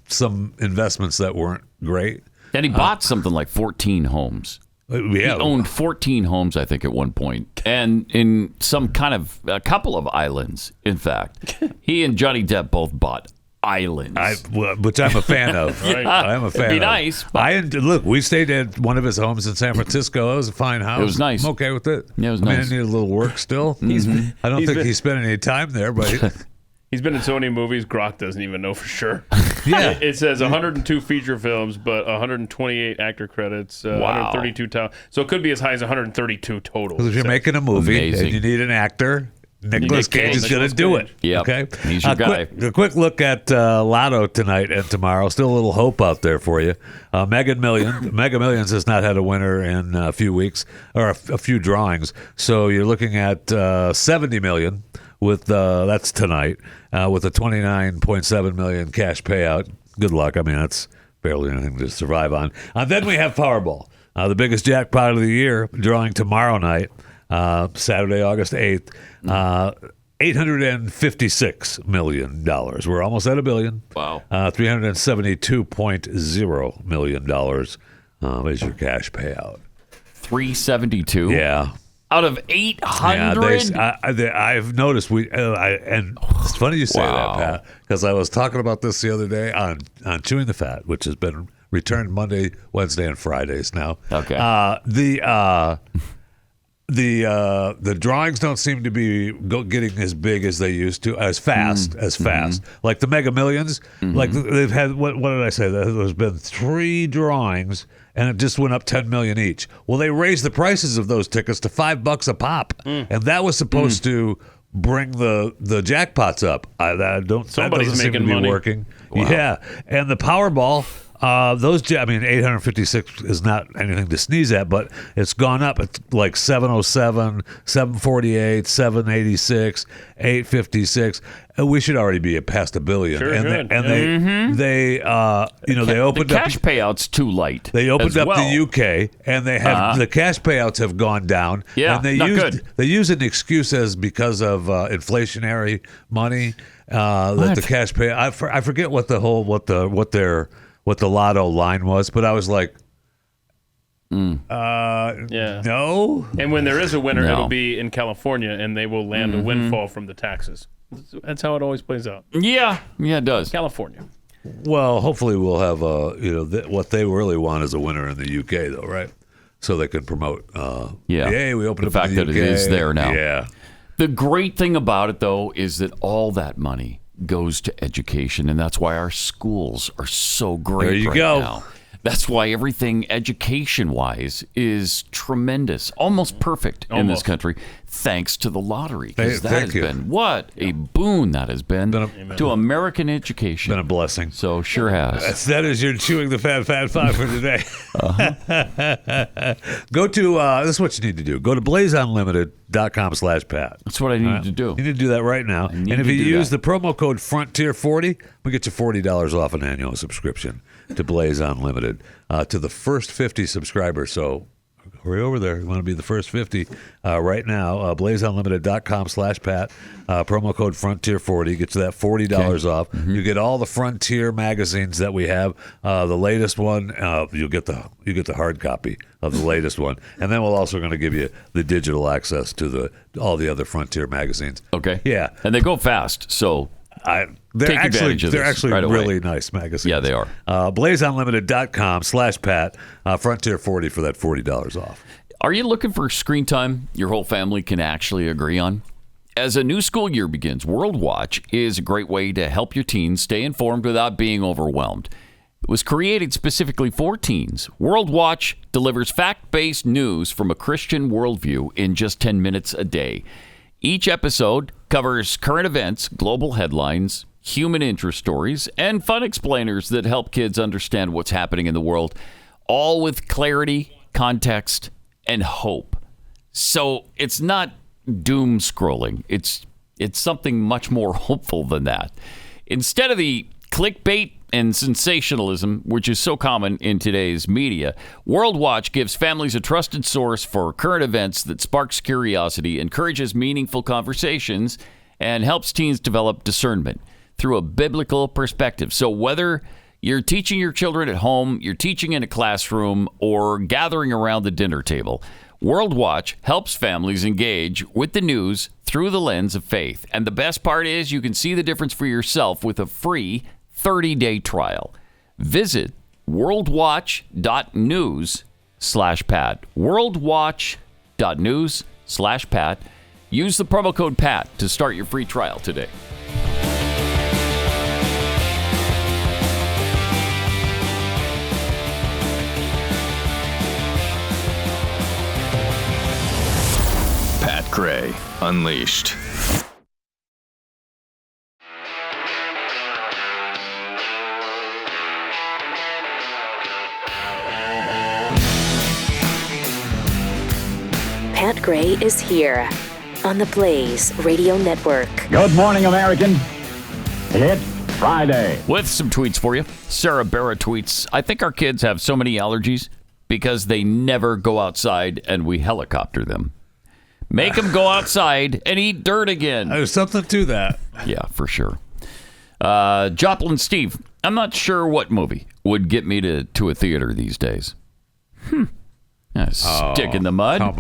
some investments that weren't great. And he bought something like 14 homes. He owned 14 homes, I think, at one point, and in some kind of a couple of islands. In fact, he and Johnny Depp both bought islands, which I'm a fan of. Right. I'm a fan. It'd be of. nice. Look, we stayed at one of his homes in San Francisco. It was a fine house. It was nice. I'm okay with it. Yeah, it was I mean, nice. it needed a little work still. I don't think he spent any time there, but He's been in so many movies, Grok doesn't even know for sure. yeah. It says 102 feature films, but 128 actor credits, 132 total. So it could be as high as 132 total. Because if you're making a movie and you need an actor, Nicolas Cage is going to do it. Yep. Okay. He's your guy. A quick look at Lotto tonight and tomorrow. Still a little hope out there for you. Mega Millions has not had a winner in a few weeks or a few drawings. So you're looking at 70 million with that's tonight with a 29.7 million cash payout. Good luck. I mean, that's barely anything to survive on. Then we have Powerball, the biggest jackpot of the year, drawing tomorrow night. Saturday, August 8th, $856 million. We're almost at $1 billion. Wow. $372.0 million is your cash payout. 372? Yeah. Out of 800? Yeah, I've noticed and it's funny you say that, Pat, because I was talking about this the other day on Chewing the Fat, which has been returned Monday, Wednesday, and Fridays now. Okay. The drawings don't seem to be getting as big as they used to, as fast. Like the Mega Millions, like they've had, what did I say? There's been 3 drawings, and it just went up 10 million each. Well, they raised the prices of those tickets to $5 a pop, and that was supposed to bring the jackpots up. That doesn't Somebody's seem to making be money. working. Wow. Yeah, and the Powerball. I mean, 856 is not anything to sneeze at, but it's gone up. It's like 707, 748, 786, 856. We should already be past 1 billion. Sure should. They opened the up cash payouts too light. They opened up well. the UK, and they have the cash payouts have gone down. Yeah, and they not used good. they use an excuse as because of inflationary money that the cash pay. I forget what the whole what the lotto line was, but I was like, no. And when there is a winner, No. it'll be in California, and they will land a windfall from the taxes. That's how it always plays out. Yeah, it does. California. Well, hopefully we'll have what they really want is a winner in the UK, though, right? So they can promote. Yay, we opened the up fact in the that UK. it is there now. Yeah. The great thing about it, though, is that all that money goes to education, and that's why our schools are so great There you right go. now. That's why everything education-wise is tremendous, almost perfect in this country, thanks to the lottery. Because that has been, what a boon that has been to American education. Been a blessing. So sure has. That is your chewing the fat five for today. Go to, this is what you need to do. Go to blazeunlimited.com/Pat. That's what I need to do. You need to do that right now. And if you use the promo code Frontier40, we get you $40 off an annual subscription to Blaze Unlimited to the first 50 subscribers. So hurry over there. You want to be the first 50 right now. BlazeUnlimited.com/Pat. Promo code Frontier40 gets you that $40 off. You get all the Frontier magazines that we have. The latest one, you get the hard copy of the latest one, and then we're also going to give you the digital access to all the other Frontier magazines. Okay. Yeah, and they go fast. So. They're actually right really nice magazines. Yeah, they are. BlazeUnlimited.com/Pat. Frontier40 for that $40 off. Are you looking for screen time your whole family can actually agree on? As a new school year begins, World Watch is a great way to help your teens stay informed without being overwhelmed. It was created specifically for teens. World Watch delivers fact-based news from a Christian worldview in just 10 minutes a day. Each episode covers current events, global headlines, human interest stories, and fun explainers that help kids understand what's happening in the world, all with clarity, context, and hope. So it's not doom scrolling. It's something much more hopeful than that. Instead of the clickbait and sensationalism, which is so common in today's media, World Watch gives families a trusted source for current events that sparks curiosity, encourages meaningful conversations, and helps teens develop discernment through a biblical perspective. So whether you're teaching your children at home, you're teaching in a classroom, or gathering around the dinner table, World Watch helps families engage with the news through the lens of faith. And the best part is you can see the difference for yourself with a free 30-day trial. Visit worldwatch.news/Pat. worldwatch.news/Pat. Use the promo code PAT to start your free trial today. Pat Gray Unleashed. Pat Gray is here on the Blaze Radio Network. Good morning, American. It's Friday. With some tweets for you. Sarah Barra tweets, I think our kids have so many allergies because they never go outside and we helicopter them. Make them go outside and eat dirt again. There's something to that. Yeah, for sure. Joplin Steve, I'm not sure what movie would get me to a theater these days. Stick in the mud. Come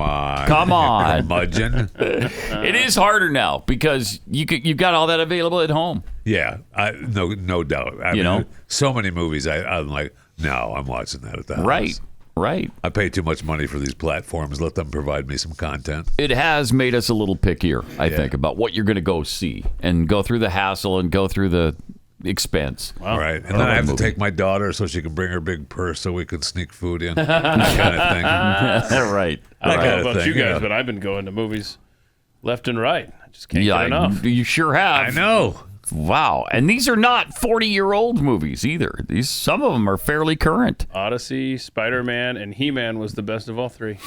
on. Mudging. It is harder now because you've got all that available at home. Yeah, no doubt. I mean, so many movies. I'm like, no, I'm watching that at the house. Right. I pay too much money for these platforms. Let them provide me some content. It has made us a little pickier, I think, about what you're going to go see and go through the hassle and go through the expense. Wow. Right. And then I have to take my daughter so she can bring her big purse so we can sneak food in. That kind of thing. Right. I don't know about you guys, but I've been going to movies left and right. I just can't get enough. You sure have. I know. Wow. And these are not 40-year-old movies either. Some of them are fairly current. Odyssey, Spider-Man, and He-Man was the best of all three.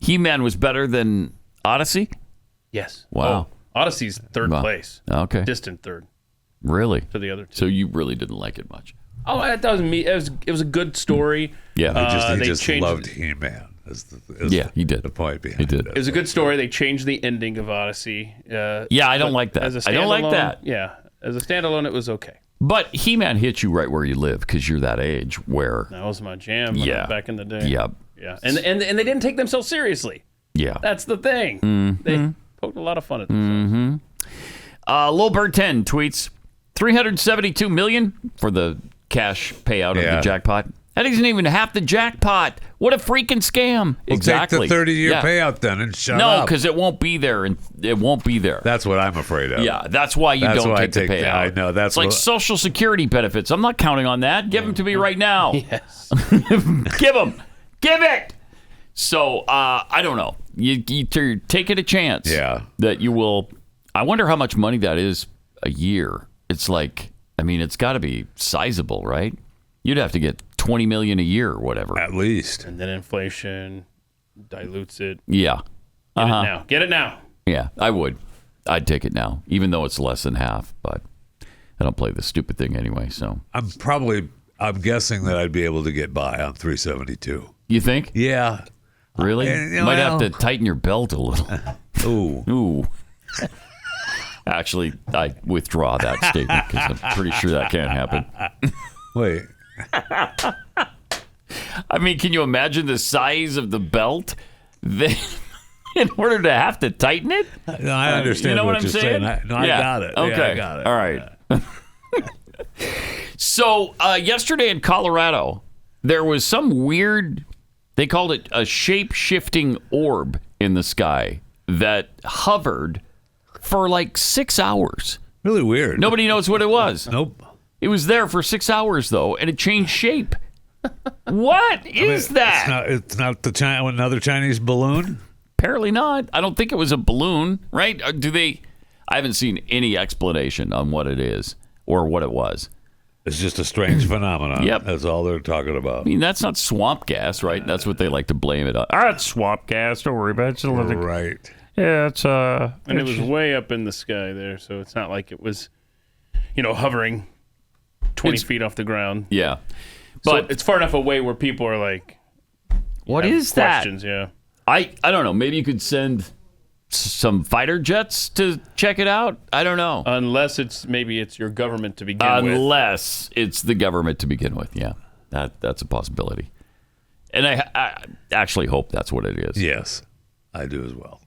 He-Man was better than Odyssey? Yes. Wow. Oh, Odyssey's third place. Okay. Distant third. Really? To the other two. So you really didn't like it much? Oh, that was me. It was a good story. Yeah. He just loved He-Man. He did. The point behind He did. It was a good story. They changed the ending of Odyssey. I don't like that. I don't like that. Yeah. As a standalone, it was okay. But He-Man hits you right where you live because you're that age where... That was my jam back in the day. Yeah. Yeah. And they didn't take themselves seriously. Yeah. That's the thing. Mm-hmm. They poked a lot of fun at themselves. Lil Bird 10 tweets, $372 million for the cash payout of the jackpot. That isn't even half the jackpot. What a freaking scam. Well, exactly. Take the 30-year payout then and shut up. No, because it won't be there. And it won't be there. That's what I'm afraid of. Yeah, that's why you don't take the payout. I know. That's it's like Social Security benefits. I'm not counting on that. Give them to me right now. Yes. Give them. Give it. So, I don't know. You're taking a chance that you will. I wonder how much money that is a year. It's like, it's got to be sizable, right? You'd have to get $20 million a year or whatever. At least. And then inflation dilutes it. Yeah. Get it now. Yeah, I would. I'd take it now, even though it's less than half. But I don't play the stupid thing anyway, so. I'm guessing that I'd be able to get by on 372. You think? Yeah. Really? You might have to tighten your belt a little. Ooh. Actually, I withdraw that statement because I'm pretty sure that can't happen. Wait. Can you imagine the size of the belt in order to have to tighten it? No, I understand what I'm you're saying. I got it. Okay. Yeah, I got it. All right. So, yesterday in Colorado, there was some weird, they called it a shape-shifting orb in the sky that hovered for like 6 hours. Really weird. Nobody knows what it was. Nope. It was there for 6 hours, though, and it changed shape. What is that? It's not another Chinese balloon? Apparently not. I don't think it was a balloon, right? I haven't seen any explanation on what it is or what it was. It's just a strange phenomenon. Yep. That's all they're talking about. That's not swamp gas, right? That's what they like to blame it on. It's swamp gas. Don't worry about it. Right. Yeah, it's And it was way up in the sky there, so it's not like it was, hovering 20 feet off the ground. Yeah. But it's far enough away where people are like, what is that? Questions, yeah. I don't know. Maybe you could send some fighter jets to check it out. I don't know. Unless it's your government to begin with. Unless it's the government to begin with, yeah. That's a possibility. And I actually hope that's what it is. Yes, I do as well.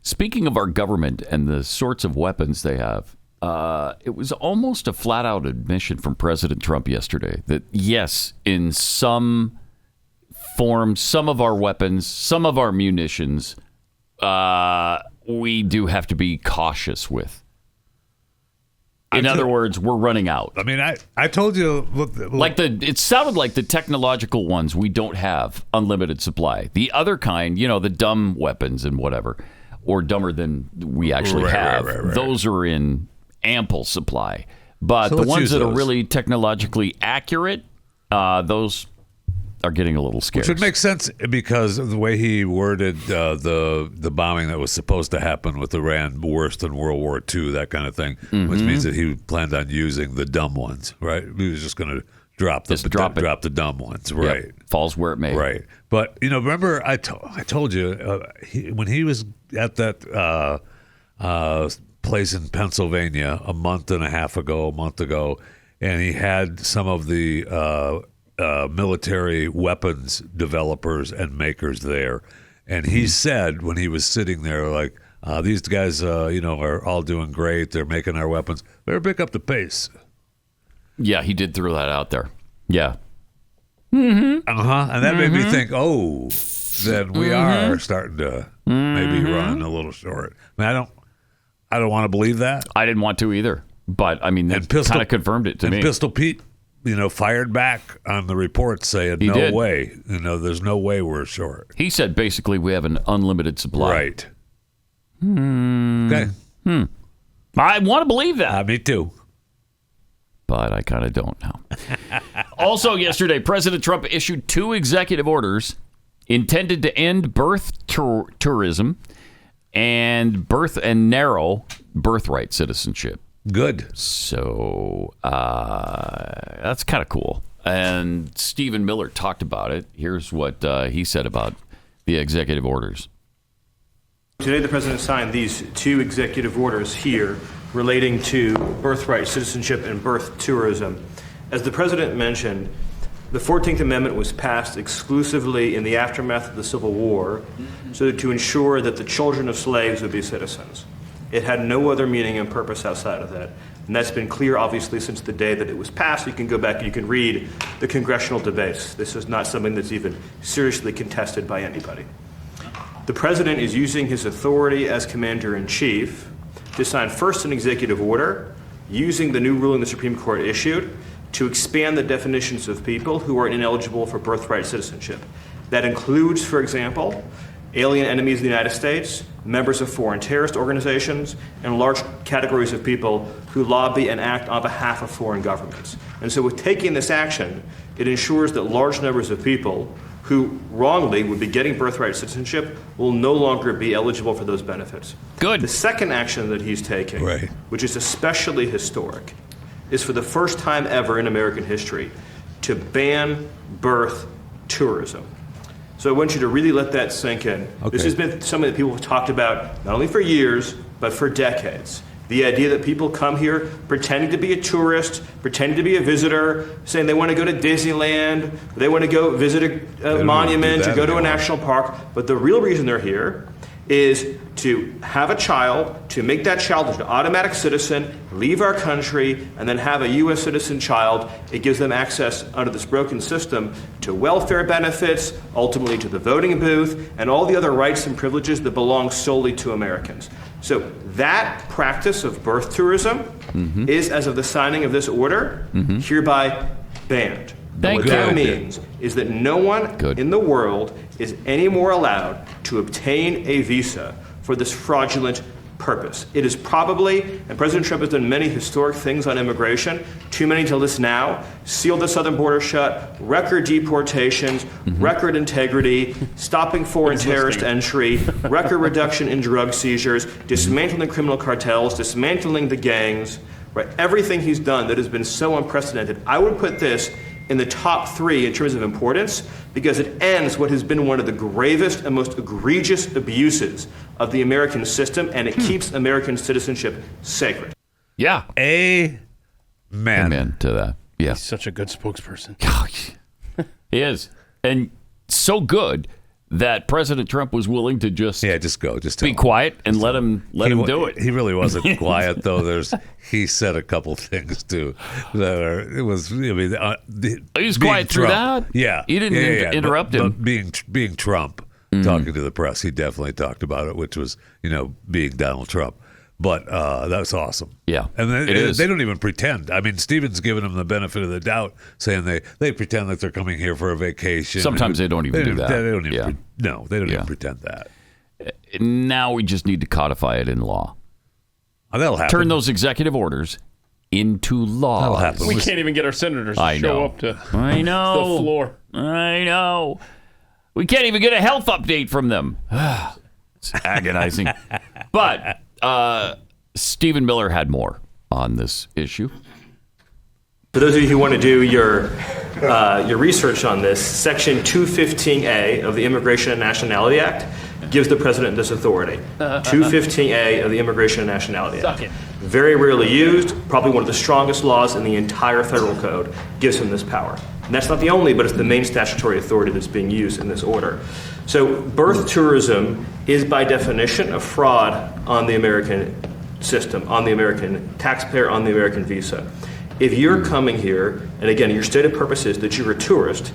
Speaking of our government and the sorts of weapons they have, it was almost a flat-out admission from President Trump yesterday that, yes, in some form, some of our weapons, some of our munitions, we do have to be cautious with. In other words, we're running out. I told you. Look, it sounded like the technological ones we don't have unlimited supply. The other kind, the dumb weapons and whatever, or dumber than we actually have, right. those are in ample supply. But So the let's ones use that are those. really technologically accurate, those are getting a little scarce. Which would make sense because of the way he worded the bombing that was supposed to happen with Iran, worse than World War II, that kind of thing, which means that he planned on using the dumb ones, right? He was just going to drop the dumb ones, right? Yep. Falls where it may. Right. But, remember I told you when he was at that place in Pennsylvania a month ago, and he had some of the military weapons developers and makers there. And he said when he was sitting there, like, these guys, are all doing great. They're making our weapons. Better pick up the pace. Yeah, he did throw that out there. Yeah. And that made me think, then we are starting to maybe run a little short. I don't want to believe that. I didn't want to either. But, that kind of confirmed it to me. And Pistol Pete, fired back on the report saying, no way. There's no way we're short. He said basically we have an unlimited supply. Right. Okay. I want to believe that. Me too. But I kind of don't now. Also, yesterday, President Trump issued 2 executive orders intended to end birth tourism and narrow birthright citizenship. Good. So that's kind of cool. And Stephen Miller talked about it. Here's what he said about the executive orders. Today, the president signed these 2 executive orders here relating to birthright citizenship and birth tourism. As the president mentioned, the 14th Amendment was passed exclusively in the aftermath of the Civil War so to ensure that the children of slaves would be citizens. It had no other meaning and purpose outside of that. And that's been clear, obviously, since the day that it was passed. You can go back and you can read the congressional debates. This is not something that's even seriously contested by anybody. The president is using his authority as commander-in-chief to sign first an executive order using the new ruling the Supreme Court issued to expand the definitions of people who are ineligible for birthright citizenship. That includes, for example, alien enemies of the United States, members of foreign terrorist organizations, and large categories of people who lobby and act on behalf of foreign governments. And so with taking this action, it ensures that large numbers of people who wrongly would be getting birthright citizenship will no longer be eligible for those benefits. Good. The second action that he's taking, which is especially historic, is for the first time ever in American history to ban birth tourism. So I want you to really let that sink in. Okay. This has been something that people have talked about not only for years, but for decades. The idea that people come here pretending to be a tourist, pretending to be a visitor, saying they want to go to Disneyland, they want to go visit a monument or go to a national park. But the real reason they're here is to have a child, to make that child an automatic citizen, leave our country, and then have a U.S. citizen child. It gives them access under this broken system to welfare benefits, ultimately to the voting booth, and all the other rights and privileges that belong solely to Americans. So that practice of birth tourism is, as of the signing of this order, hereby banned. What that means is that no one in the world is any more allowed to obtain a visa for this fraudulent purpose. It is probably, and President Trump has done many historic things on immigration, too many to list now, sealed the southern border shut, record deportations, record integrity, stopping foreign terrorist entry, record reduction in drug seizures, dismantling criminal cartels, dismantling the gangs, right? Everything he's done that has been so unprecedented. I would put this in the top 3 in terms of importance because it ends what has been one of the gravest and most egregious abuses of the American system, and it keeps American citizenship sacred. Yeah. Amen. Amen to that. Yeah. He's such a good spokesperson. He is. And so good that President Trump was willing to just go, be quiet and let him do it. He really wasn't quiet though. He said a couple things too that are. It was. I mean, he was quiet through that. Yeah, he didn't interrupt him. But being Trump, talking to the press, he definitely talked about it, which was being Donald Trump. But that's awesome. Yeah, and they don't even pretend. I mean, Stephen's giving them the benefit of the doubt, saying they pretend like they're coming here for a vacation. Sometimes they don't even do that. They don't even. They don't even pretend that. Now we just need to codify it in law. That'll happen. Turn those executive orders into law. That'll happen. We can't even get our senators to show up to the floor. I know. We can't even get a health update from them. It's agonizing. But Stephen Miller had more on this issue. For those of you who want to do your research on this, Section 215A of the Immigration and Nationality Act gives the president this authority. 215A of the Immigration and Nationality Act. Very rarely used, probably one of the strongest laws in the entire federal code, gives him this power. And that's not the only, but it's the main statutory authority that's being used in this order. So birth tourism is by definition a fraud on the American system, on the American taxpayer, on the American visa. If you're coming here, and again, your stated purpose is that you're a tourist,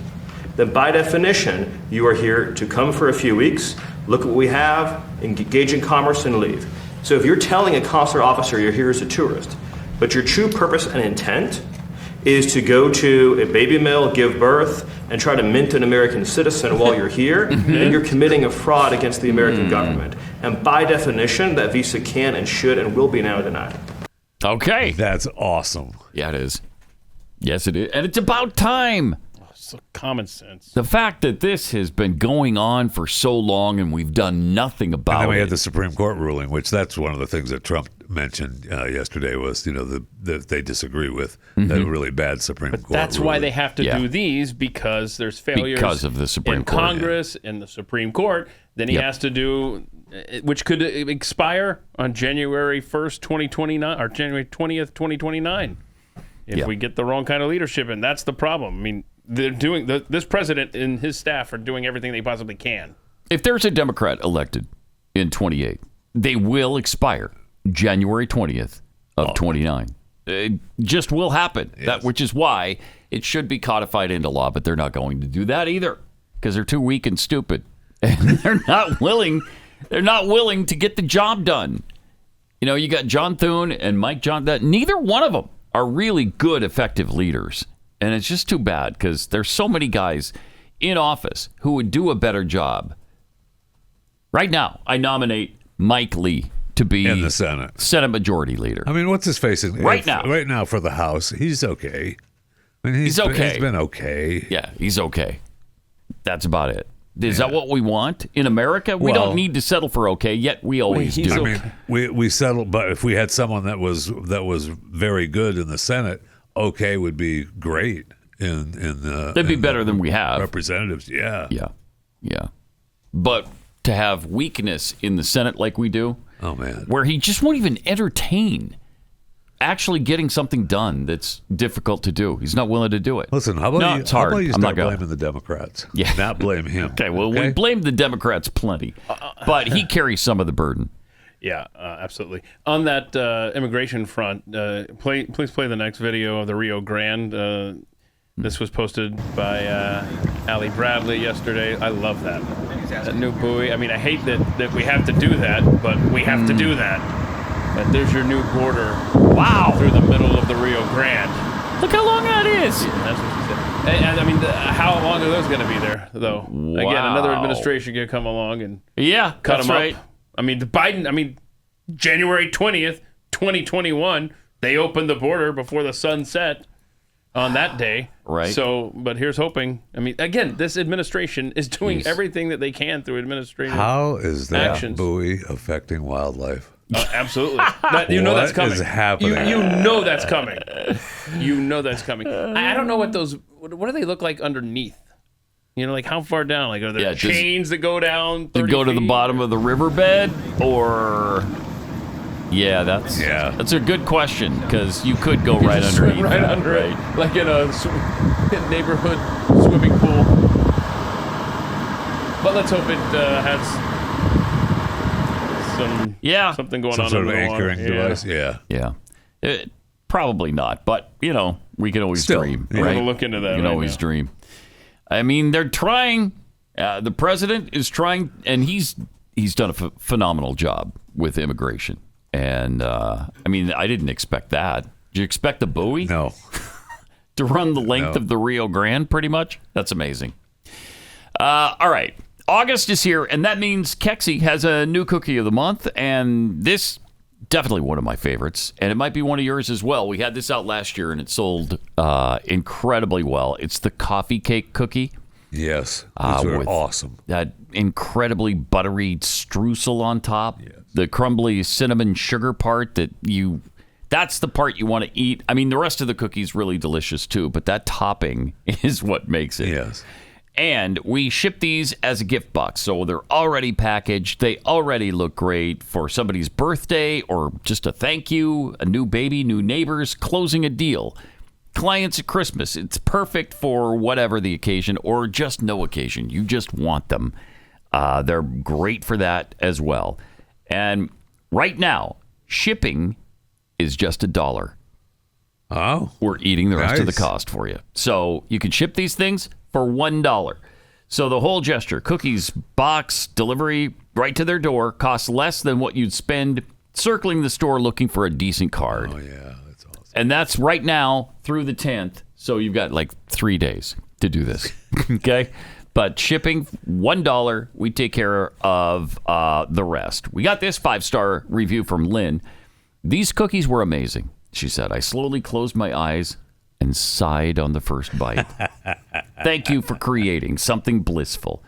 then by definition, you are here to come for a few weeks, look at what we have, engage in commerce, and leave. So if you're telling a consular officer you're here as a tourist, but your true purpose and intent is to go to a baby mill, give birth, and try to mint an American citizen while you're here, then you're committing a fraud against the American government. And by definition, that visa can and should and will be now denied. Okay. That's awesome. Yeah, it is. Yes, it is. And it's about time. So common sense. The fact that this has been going on for so long and we've done nothing about it. And then we had the Supreme Court ruling, which that's one of the things that Trump mentioned yesterday was, that they disagree with that really bad Supreme Court That's ruling. why they have to do these, because there's failures because of the Supreme in Court, Congress and the Supreme Court. Then he has to do, which could expire on January 1st, 2029, or January 20th, 2029, if we get the wrong kind of leadership. And that's the problem. I mean, they're doing this president and his staff are doing everything they possibly can. If there's a Democrat elected in 28, they will expire January 20th of 29. It just will happen. Yes. Which is why it should be codified into law, but they're not going to do that either because they're too weak and stupid. And they're not willing to get the job done. You got John Thune and Mike John. Neither one of them are really good, effective leaders. And it's just too bad because there's so many guys in office who would do a better job. Right now, I nominate Mike Lee to be in the Senate Majority Leader. I mean, what's his face? Right now for the House, he's okay. I mean, he's okay. He's been okay. Yeah, he's okay. That's about it. Is that what we want in America? We don't need to settle for okay, yet we always do. I mean, we settle, but if we had someone that was very good in the Senate, okay would be great in that'd be better than we have representatives. Yeah. But to have weakness in the Senate like we do, oh man, where he just won't even entertain actually getting something done that's difficult to do. He's not willing to do it. Listen, how about it's hard. How about you I'm start not blaming the Democrats? Yeah, not blame him. Okay, well, we blame the Democrats plenty, but he carries some of the burden. Yeah, absolutely. On that immigration front, please play the next video of the Rio Grande. This was posted by Ali Bradley yesterday. I love that new buoy. I mean, I hate that we have to do that, but we have to do that. But there's your new border. Wow! Through the middle of the Rio Grande. Look how long that is. Yeah, that's what she said. And I mean, how long are those going to be there, though? Wow. Again, another administration can come along and cut that's them right. up. I mean, January 20th, 2021, they opened the border before the sun set on that day. Right. So, but here's hoping. I mean, again, this administration is doing everything that they can through administrative How is that actions. buoy affecting wildlife? Absolutely. That's coming. What is happening? You know that's coming. You know that's coming. I don't know what do they look like underneath? Like how far down? Like are there chains that go down 30 to go to feet? the bottom of the riverbed, or that's a good question because you could go right underneath, under it, like in a neighborhood swimming pool. But let's hope it has something going Some on. sort of anchoring device. Yeah. Probably not, but we can always dream. We're right? gonna look into that. You can always dream. I mean, they're trying. The president is trying, and he's done a phenomenal job with immigration. And I mean, I didn't expect that. Did you expect the buoy? No. To run the length of the Rio Grande, pretty much? That's amazing. All right. August is here, and that means Kexi has a new cookie of the month, and this definitely one of my favorites, and it might be one of yours as well. We had this out last year, and it sold incredibly well. It's the coffee cake cookie. Yes, these are awesome. That incredibly buttery streusel on top, the crumbly cinnamon sugar part that's the part you want to eat. I mean, the rest of the cookie's really delicious too, but that topping is what makes it. Yes. And we ship these as a gift box, so they're already packaged. They already look great for somebody's birthday or just a thank you, a new baby, new neighbors, closing a deal. Clients at Christmas. It's perfect for whatever the occasion or just no occasion. You just want them. They're great for that as well. And right now, shipping is just $1. Oh. We're eating the rest of the cost for you. So you can ship these things for $1. So the whole gesture, cookies, box, delivery, right to their door, costs less than what you'd spend circling the store looking for a decent card. Oh, yeah. That's awesome. And that's right now through the 10th. So you've got like 3 days to do this. Okay? But shipping, $1. We take care of the rest. We got this 5-star review from Lynn. These cookies were amazing, she said. I slowly closed my eyes and sighed on the first bite. Thank you for creating something blissful.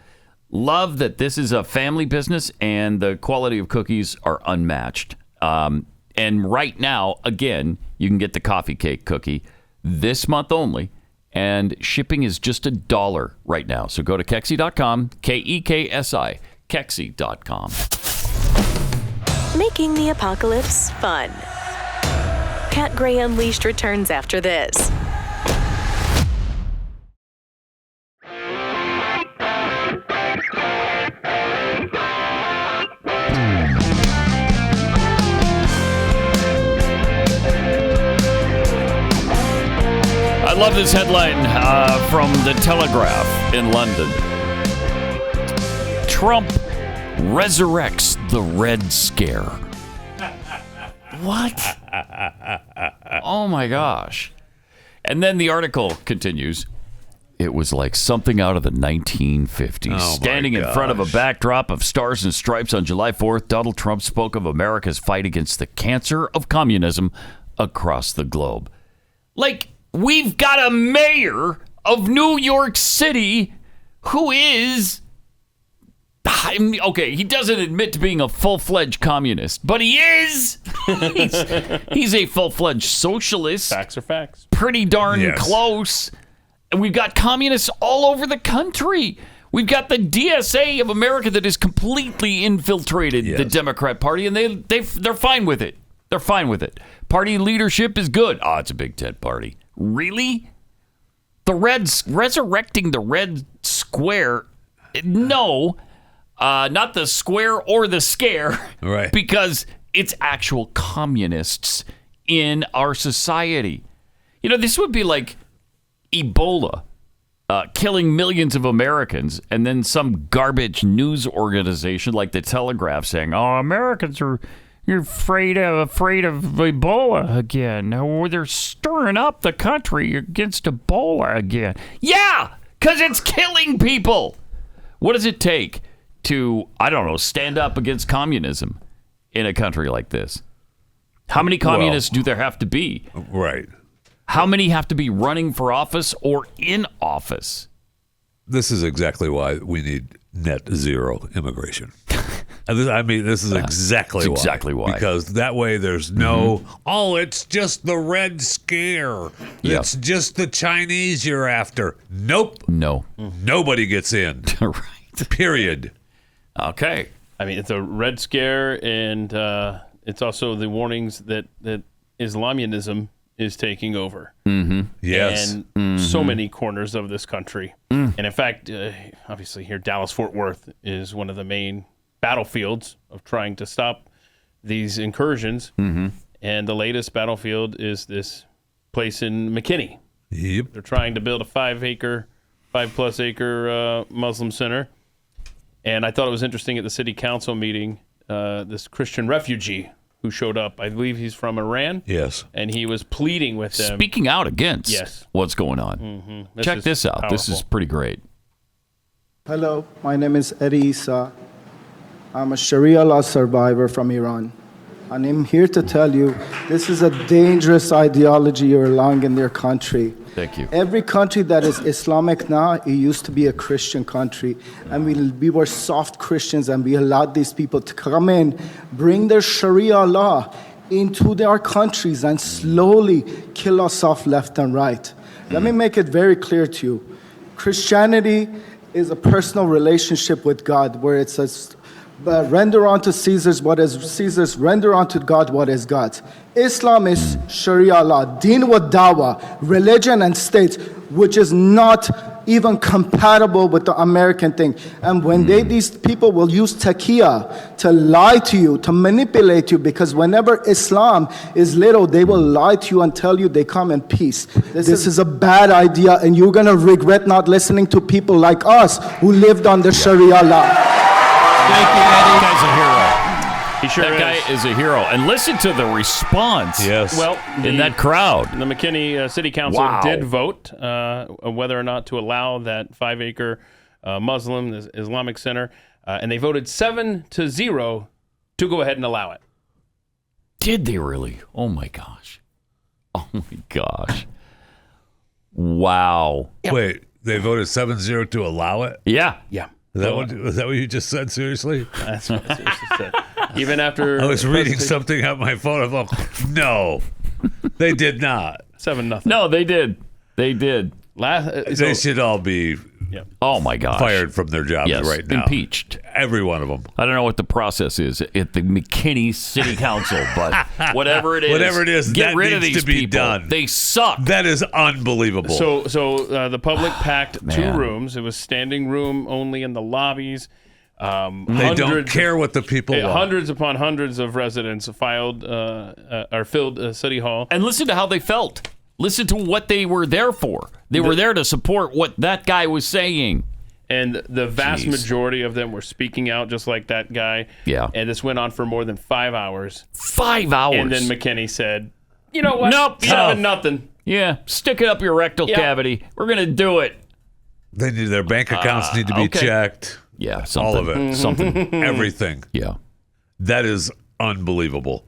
Love that this is a family business and the quality of cookies are unmatched. And right now, again, you can get the coffee cake cookie this month only, and shipping is just $1 right now. So go to Keksi.com, Keksi, Keksi.com. Making the apocalypse fun. Pat Gray Unleashed returns after this. I love this headline from the Telegraph in London. Trump resurrects the Red Scare. What? Oh my gosh. And then the article continues. It was like something out of the 1950s. Standing in front of a backdrop of stars and stripes on July 4th, Donald Trump spoke of America's fight against the cancer of communism across the globe. Like, we've got a mayor of New York City who is... Okay, he doesn't admit to being a full-fledged communist, but he is. He's a full-fledged socialist. Facts are facts. Pretty darn close. And we've got communists all over the country. We've got the DSA of America that has completely infiltrated the Democrat Party, and they're fine with it. They're fine with it. Party leadership is good. Oh, it's a big tent party. Really? Resurrecting the Red Square? No. Not the square or the scare, right? Because it's actual communists in our society. You know, this would be like Ebola killing millions of Americans, and then some garbage news organization like the Telegraph saying, "Oh, Americans you're afraid of Ebola again. Or they're stirring up the country against Ebola again." Yeah, because it's killing people. What does it take to, I don't know, stand up against communism in a country like this? How many communists do there have to be? Right. How many have to be running for office or in office? This is exactly why we need net zero immigration. I mean, this is exactly why. Because that way there's no, it's just the Red Scare. Yep. It's just the Chinese you're after. Nope. No. Nobody gets in. Right. Period. Okay. I mean, it's a Red Scare, and it's also the warnings that Islamism is taking over. Mm-hmm. Yes. And so many corners of this country. And in fact, obviously here, Dallas-Fort Worth is one of the main battlefields of trying to stop these incursions. Mm-hmm. And the latest battlefield is this place in McKinney. Yep. They're trying to build a 5+ acre Muslim center. And I thought it was interesting at the city council meeting, this Christian refugee who showed up. I believe he's from Iran. Yes. And he was pleading with them. Speaking out against what's going on. Mm-hmm. Check this out. Powerful. This is pretty great. Hello, my name is Eddie Issa. I'm a Sharia law survivor from Iran. And I'm here to tell you, this is a dangerous ideology you're allowing in their country. Thank you. Every country that is Islamic now, it used to be a Christian country. And we were soft Christians, and we allowed these people to come in, bring their Sharia law into their countries, and slowly kill us off left and right. Let me make it very clear to you. Christianity is a personal relationship with God, where it says, render unto Caesar's what is Caesar's, render unto God what is God's. Islam is Sharia law, deen wa dawah, religion and state, which is not even compatible with the American thing. And when these people will use taqiyya to lie to you, to manipulate you, because whenever Islam is little, they will lie to you and tell you they come in peace. This is a bad idea, and you're going to regret not listening to people like us who lived under Sharia law. Thank you, Eddie. That guy's a hero. He sure that guy is a hero. And listen to the response well, in that crowd. The McKinney City Council did vote whether or not to allow that 5-acre Muslim Islamic center. And they voted 7-0 to go ahead and allow it. Did they really? Oh, my gosh. Oh, my gosh. Wow. Wait, they voted 7-0 to allow it? Yeah. Yeah. Was that what you just said? Seriously? That's what I seriously said. Even after I was reading something on my phone. I'm like, no, they did not. 7-0. No, they did. They did. They should all be Oh, my gosh. fired from their jobs right now. Impeached. Every one of them. I don't know what the process is at the McKinney City Council, but whatever it is, get that rid needs of these to be people. done. They suck. That is unbelievable. So the public packed 2 Man. rooms. It was standing room only in the lobbies. they don't care what the people want. Hundreds upon hundreds of residents filled City Hall. And listen to how they felt. Listen to what they were there for. They were there to support what that guy was saying. And the vast majority of them were speaking out just like that guy. Yeah. And this went on for more than 5 hours. 5 hours. And then McKinney said, you know what? Nope. 7-0. Yeah, stick it up your rectal cavity. We're going to do it. They need their bank accounts need to be checked. Yeah, something. All of it. Mm-hmm. Something. Everything. Yeah. That is unbelievable.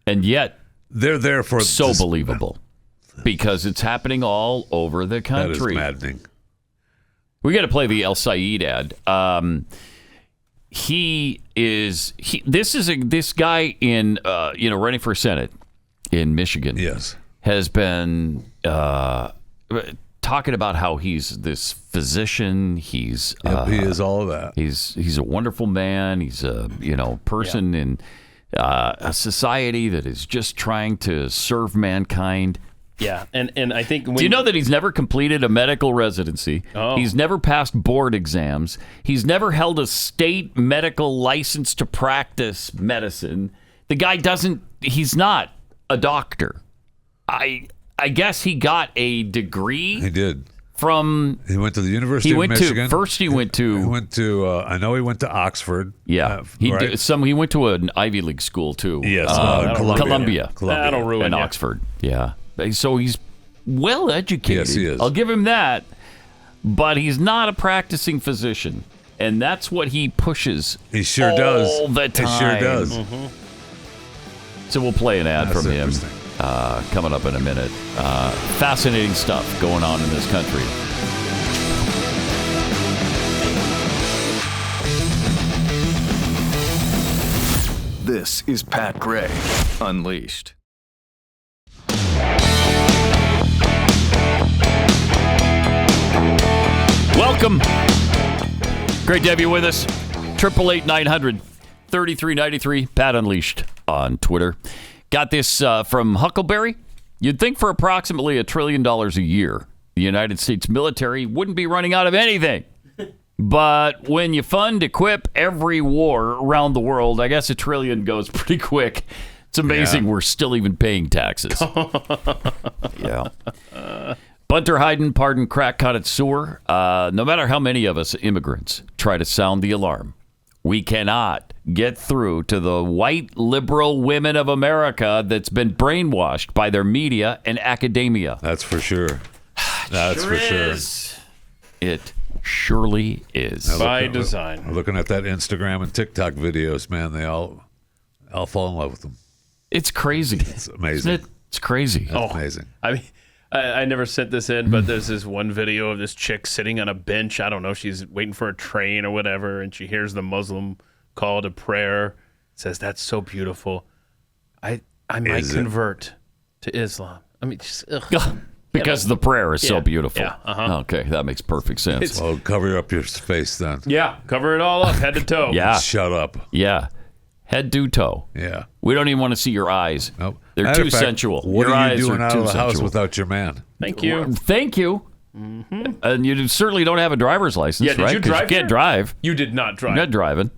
And yet, they're there for so believable. Because it's happening all over the country. That is maddening. We got to play the El-Sayed ad. This guy in running for Senate in Michigan. Yes, has been talking about how he's this physician. He is all of that. He's a wonderful man. He's a person in a society that is just trying to serve mankind. Yeah, and I think... Do you know that he's never completed a medical residency? Oh. He's never passed board exams. He's never held a state medical license to practice medicine. The guy he's not a doctor. I guess he got a degree. He did. He went to the University of Michigan. He went to I know he went to Oxford. Yeah. He went to an Ivy League school too. Yes. Columbia. That'll ruin and you. Oxford. Yeah. So he's well educated. Yes, he is. I'll give him that. But he's not a practicing physician. And that's what he pushes. He sure does. All the time. He sure does. Mm-hmm. So we'll play an ad from him coming up in a minute. Fascinating stuff going on in this country. This is Pat Gray Unleashed. Welcome. Great to have you with us. 888-900-3393. Pat Unleashed on Twitter. Got this from Huckleberry. You'd think for approximately $1 trillion a year, the United States military wouldn't be running out of anything. But when you fund, equip every war around the world, I guess $1 trillion goes pretty quick. It's amazing we're still even paying taxes. Yeah. Bunter Hyden pardoned crack caught at sewer. No matter how many of us immigrants try to sound the alarm, we cannot get through to the white liberal women of America that's been brainwashed by their media and academia. That's for sure. That's for sure. It surely is. By design. Looking at that Instagram and TikTok videos, man, they all fall in love with them. It's crazy. It's amazing. Isn't it? It's crazy. That's amazing. I mean, I never sent this in, but there's this one video of this chick sitting on a bench. I don't know. She's waiting for a train or whatever, and she hears the Muslim call to prayer. Says, "That's so beautiful. I might convert to Islam." I mean, just, because the prayer is so beautiful. Yeah, uh-huh. Okay, that makes perfect sense. Well, cover up your face then. Yeah, cover it all up, head to toe. Yeah. Shut up. Yeah. Head to toe. Yeah. We don't even want to see your eyes. Nope. They're too sensual. What your are you eyes doing are out too of the house sensual. without your man? Thank you. Thank you. Mm-hmm. And you certainly don't have a driver's license, Yeah, did right? you drive You can't here? drive. You did not drive. You're not driving.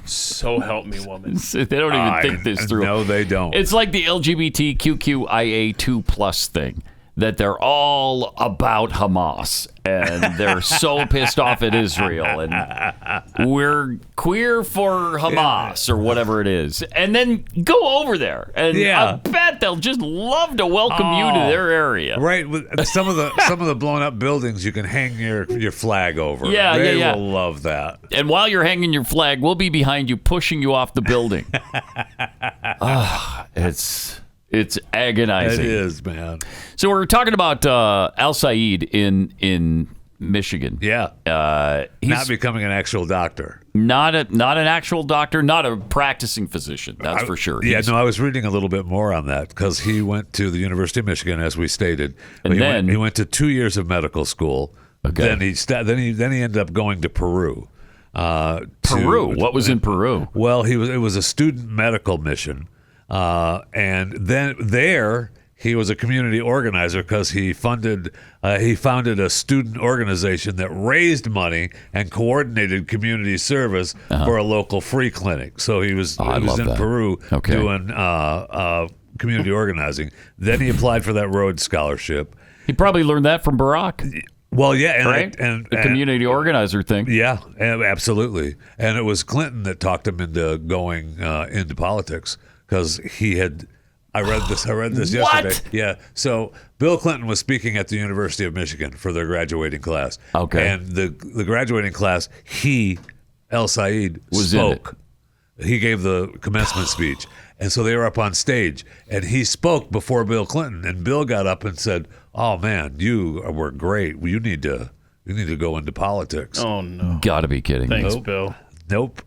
So help me, woman. They don't even think this through. No, they don't. It's like the LGBTQIA2+ thing. that they're all about Hamas and they're so pissed off at Israel and we're queer for Hamas or whatever it is. And then go over there and I bet they'll just love to welcome you to their area. Right. With some of the blown up buildings you can hang your flag over. They will love that. And while you're hanging your flag, we'll be behind you pushing you off the building. It's agonizing. It is, man. So we're talking about El-Sayed in Michigan. Yeah. He's not becoming an actual doctor. Not an actual doctor, not a practicing physician, that's for sure. I was reading a little bit more on that because he went to the University of Michigan, as we stated. And he went to 2 years of medical school. Okay. Then he ended up going to Peru. Peru? What was in Peru? Well, it was a student medical mission. And then there he was a community organizer because he founded a student organization that raised money and coordinated community service for a local free clinic. So he was in Peru doing community organizing. Then he applied for that Rhodes Scholarship. He probably learned that from Barack. Well, yeah, right? And the community organizer thing. Yeah, absolutely. And it was Clinton that talked him into going into politics. Because I read this yesterday. What? Yeah. So Bill Clinton was speaking at the University of Michigan for their graduating class. Okay. And the graduating class, El-Sayed spoke. He gave the commencement speech. And so they were up on stage. And he spoke before Bill Clinton. And Bill got up and said, "Oh, man, you were great. You need to go into politics." Oh, no. Gotta be kidding. Thanks, Nope. Bill. Nope.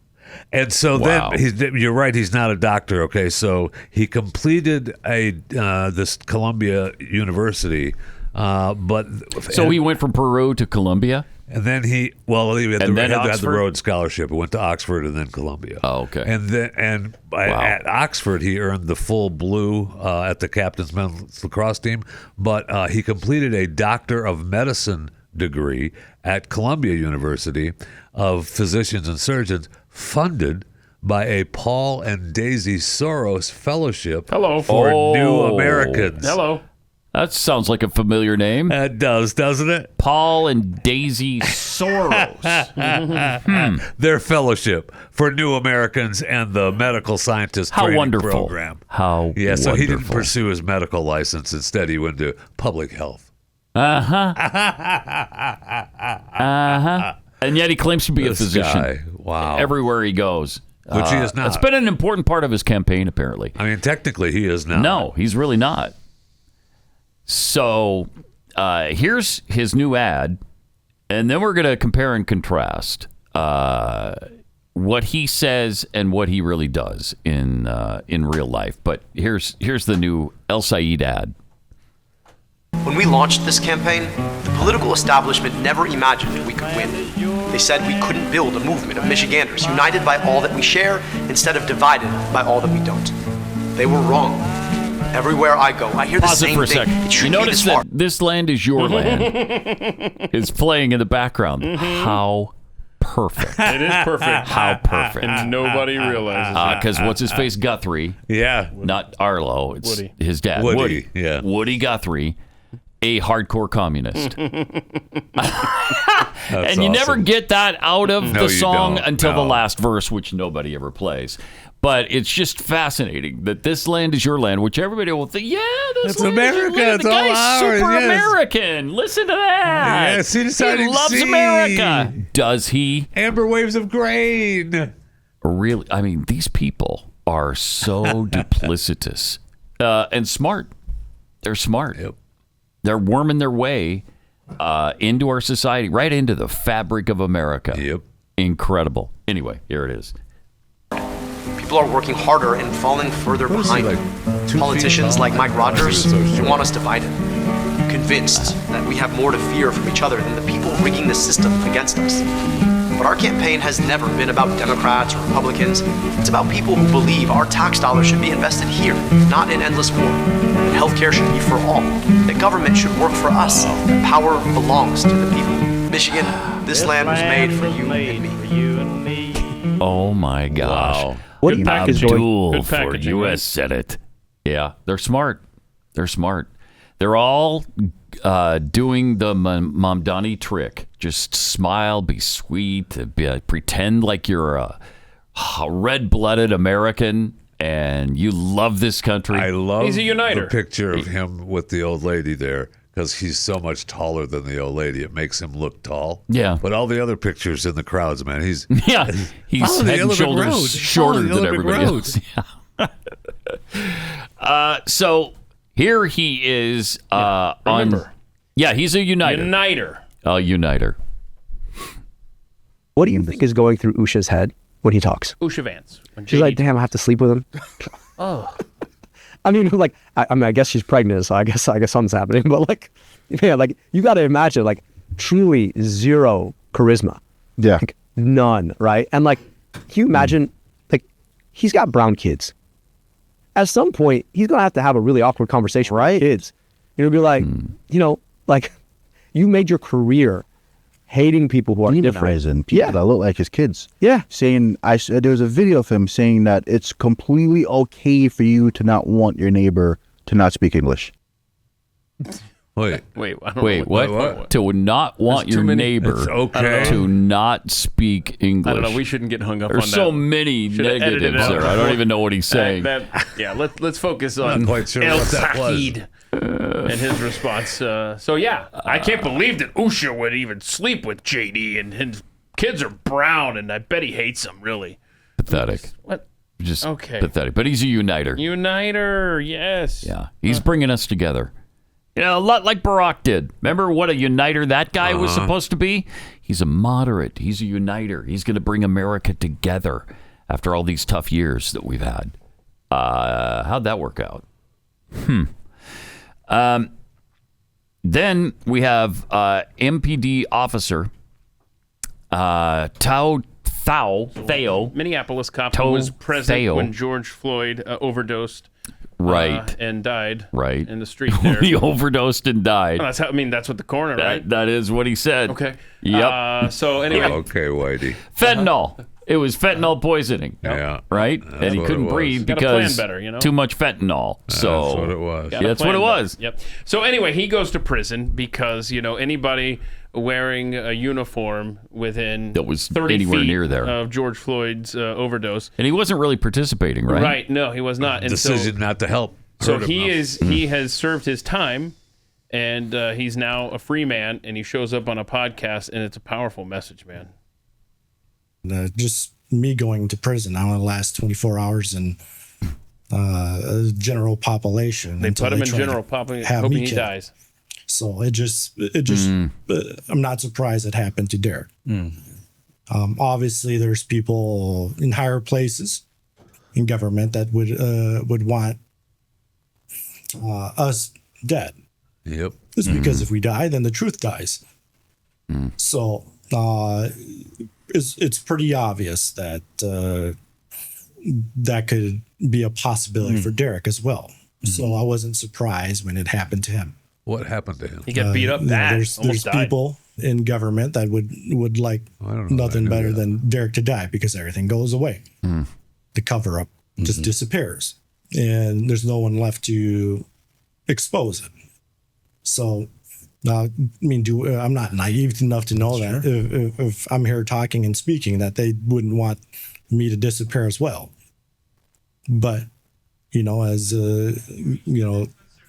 And so then you're right. He's not a doctor. Okay, so he completed this Columbia University, but he went from Peru to Columbia, and then he had the Oxford? Rhodes Scholarship. He went to Oxford and then Columbia. Oh, okay. And at Oxford he earned the full blue at the captain's men's lacrosse team, but he completed a Doctor of Medicine degree at Columbia University of Physicians and Surgeons, funded by a Paul and Daisy Soros Fellowship for New Americans. Hello. That sounds like a familiar name. It does, doesn't it? Paul and Daisy Soros. Their fellowship for New Americans and the medical scientist training program. How wonderful. So he didn't pursue his medical license. Instead, he went to public health. And yet he claims to be a physician. Guy. Wow. Everywhere he goes. Which he is not. It's been an important part of his campaign, apparently. I mean, technically, he is not. No, he's really not. So here's his new ad, and then we're going to compare and contrast what he says and what he really does in real life. But here's the new El-Sayed ad. When we launched this campaign, the political establishment never imagined we could win. They said we couldn't build a movement of Michiganders united by all that we share instead of divided by all that we don't. They were wrong. Everywhere I go, I hear the same for a thing. second. You notice that This Land Is Your Land is playing in the background. How perfect. It is perfect. How perfect. And nobody realizes that. Because what's his face? Guthrie. Yeah. Not Arlo. It's Woody. his dad. Woody. Yeah. Woody Guthrie. A hardcore communist. And you never get that out of the song until the last verse, which nobody ever plays. But it's just fascinating that this land is your land, which everybody will think, this land America. is your land. It's The all guy's ours, super yes. American. Listen to that. Yeah, see the he sighting loves sea. America. Does he? Amber waves of grain. Really? I mean, these people are so duplicitous and smart. They're smart. Yep. They're worming their way into our society, right into the fabric of America. Yep. Incredible. Anyway, here it is. People are working harder and falling further behind. Politicians like Mike Rogers want us divided, convinced that we have more to fear from each other than the people rigging the system against us. But our campaign has never been about Democrats or Republicans. It's about people who believe our tax dollars should be invested here, not in endless war. That healthcare should be for all. That government should work for us. That power belongs to the people. Michigan, this land was made for you and me. Oh my gosh. Wow. What Good package, Abdul Good for packaging, U.S. right? Senate. Yeah, they're smart. They're smart. They're all doing the Mamdani trick. Just smile, be sweet, pretend like you're a red-blooded American and you love this country. I love He's a uniter. the picture of him with the old lady there because he's so much taller than the old lady. It makes him look tall. Yeah. But all the other pictures in the crowds, man, he's he's head and shoulders shorter than everybody else. Yeah. So here he is Remember. He's a uniter. Uniter. A uniter. What do you think is going through Usha's head when he talks? Usha Vance. She's like, damn, I have to sleep with him. Oh. I mean, like, I guess she's pregnant, so I guess something's happening. But like, man, like, you got to imagine, like, truly zero charisma. Yeah. Like, none, right? And like, can you imagine, like, he's got brown kids. At some point, he's gonna have to have a really awkward conversation with kids. You're gonna be like, you know, like, you made your career hating people who are different. People that look like his kids. Yeah. Saying, there was a video of him saying that it's completely okay for you to not want your neighbor to not speak English. Wait, what? To not want your neighbor to not speak English. I don't know. We shouldn't get hung up on that. There's so many negatives there. I don't even know what he's saying. Let's focus on Not quite sure what that was. El-Sayed and his response. I can't believe that Usha would even sleep with JD, and his kids are brown, and I bet he hates them, really. Pathetic. What? Just okay. pathetic. But he's a uniter. Uniter, yes. Yeah. He's bringing us together. You know, a lot like Barack did. Remember what a uniter that guy was supposed to be? He's a moderate. He's a uniter. He's going to bring America together after all these tough years that we've had. How'd that work out? Then we have MPD officer Thao, Minneapolis cop who was present when George Floyd overdosed. And died. Right. In the street there. He overdosed and died. That's what the coroner, right? That is what he said. Okay. Yep. So anyway. Okay, Whitey. Fentanyl. It was fentanyl poisoning. Yeah. Right? And he couldn't breathe because too much fentanyl. So that's what it was. That's what it was. Yep. So anyway, he goes to prison because, anybody wearing a uniform within that was 30 anywhere feet near there of George Floyd's overdose. And he wasn't really participating, right? Right. No, he was not. And decision not to help. So he has served his time, and he's now a free man, and he shows up on a podcast, and it's a powerful message, man. Just me going to prison now in the last 24 hours and general population. They put him in general population, hoping he dies. So it just I'm not surprised it happened to Derek. Obviously, there's people in higher places in government that would want us dead. Yep. It's because if we die, then the truth dies. So it's pretty obvious that that could be a possibility for Derek as well. So I wasn't surprised when it happened to him. What happened to him? He got beat up bad. There's people in government that would like nothing better than Derek to die because everything goes away. The cover up just disappears, and there's no one left to expose it. So, I'm not naive enough to know that if I'm here talking and speaking, that they wouldn't want me to disappear as well. But, as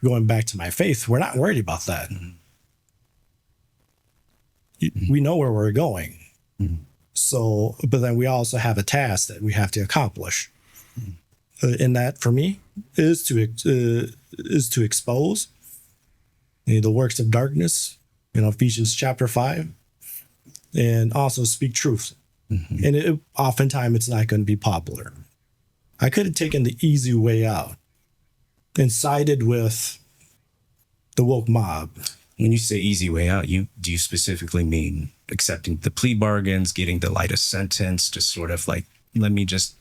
going back to my faith, we're not worried about that. We know where we're going. So, but then we also have a task that we have to accomplish. And that, for me, is to expose the works of darkness, Ephesians chapter 5, and also speak truth. And oftentimes it's not going to be popular. I could have taken the easy way out and sided with the woke mob. When you say easy way out, do you specifically mean accepting the plea bargains, getting the lightest sentence, just sort of like, let me just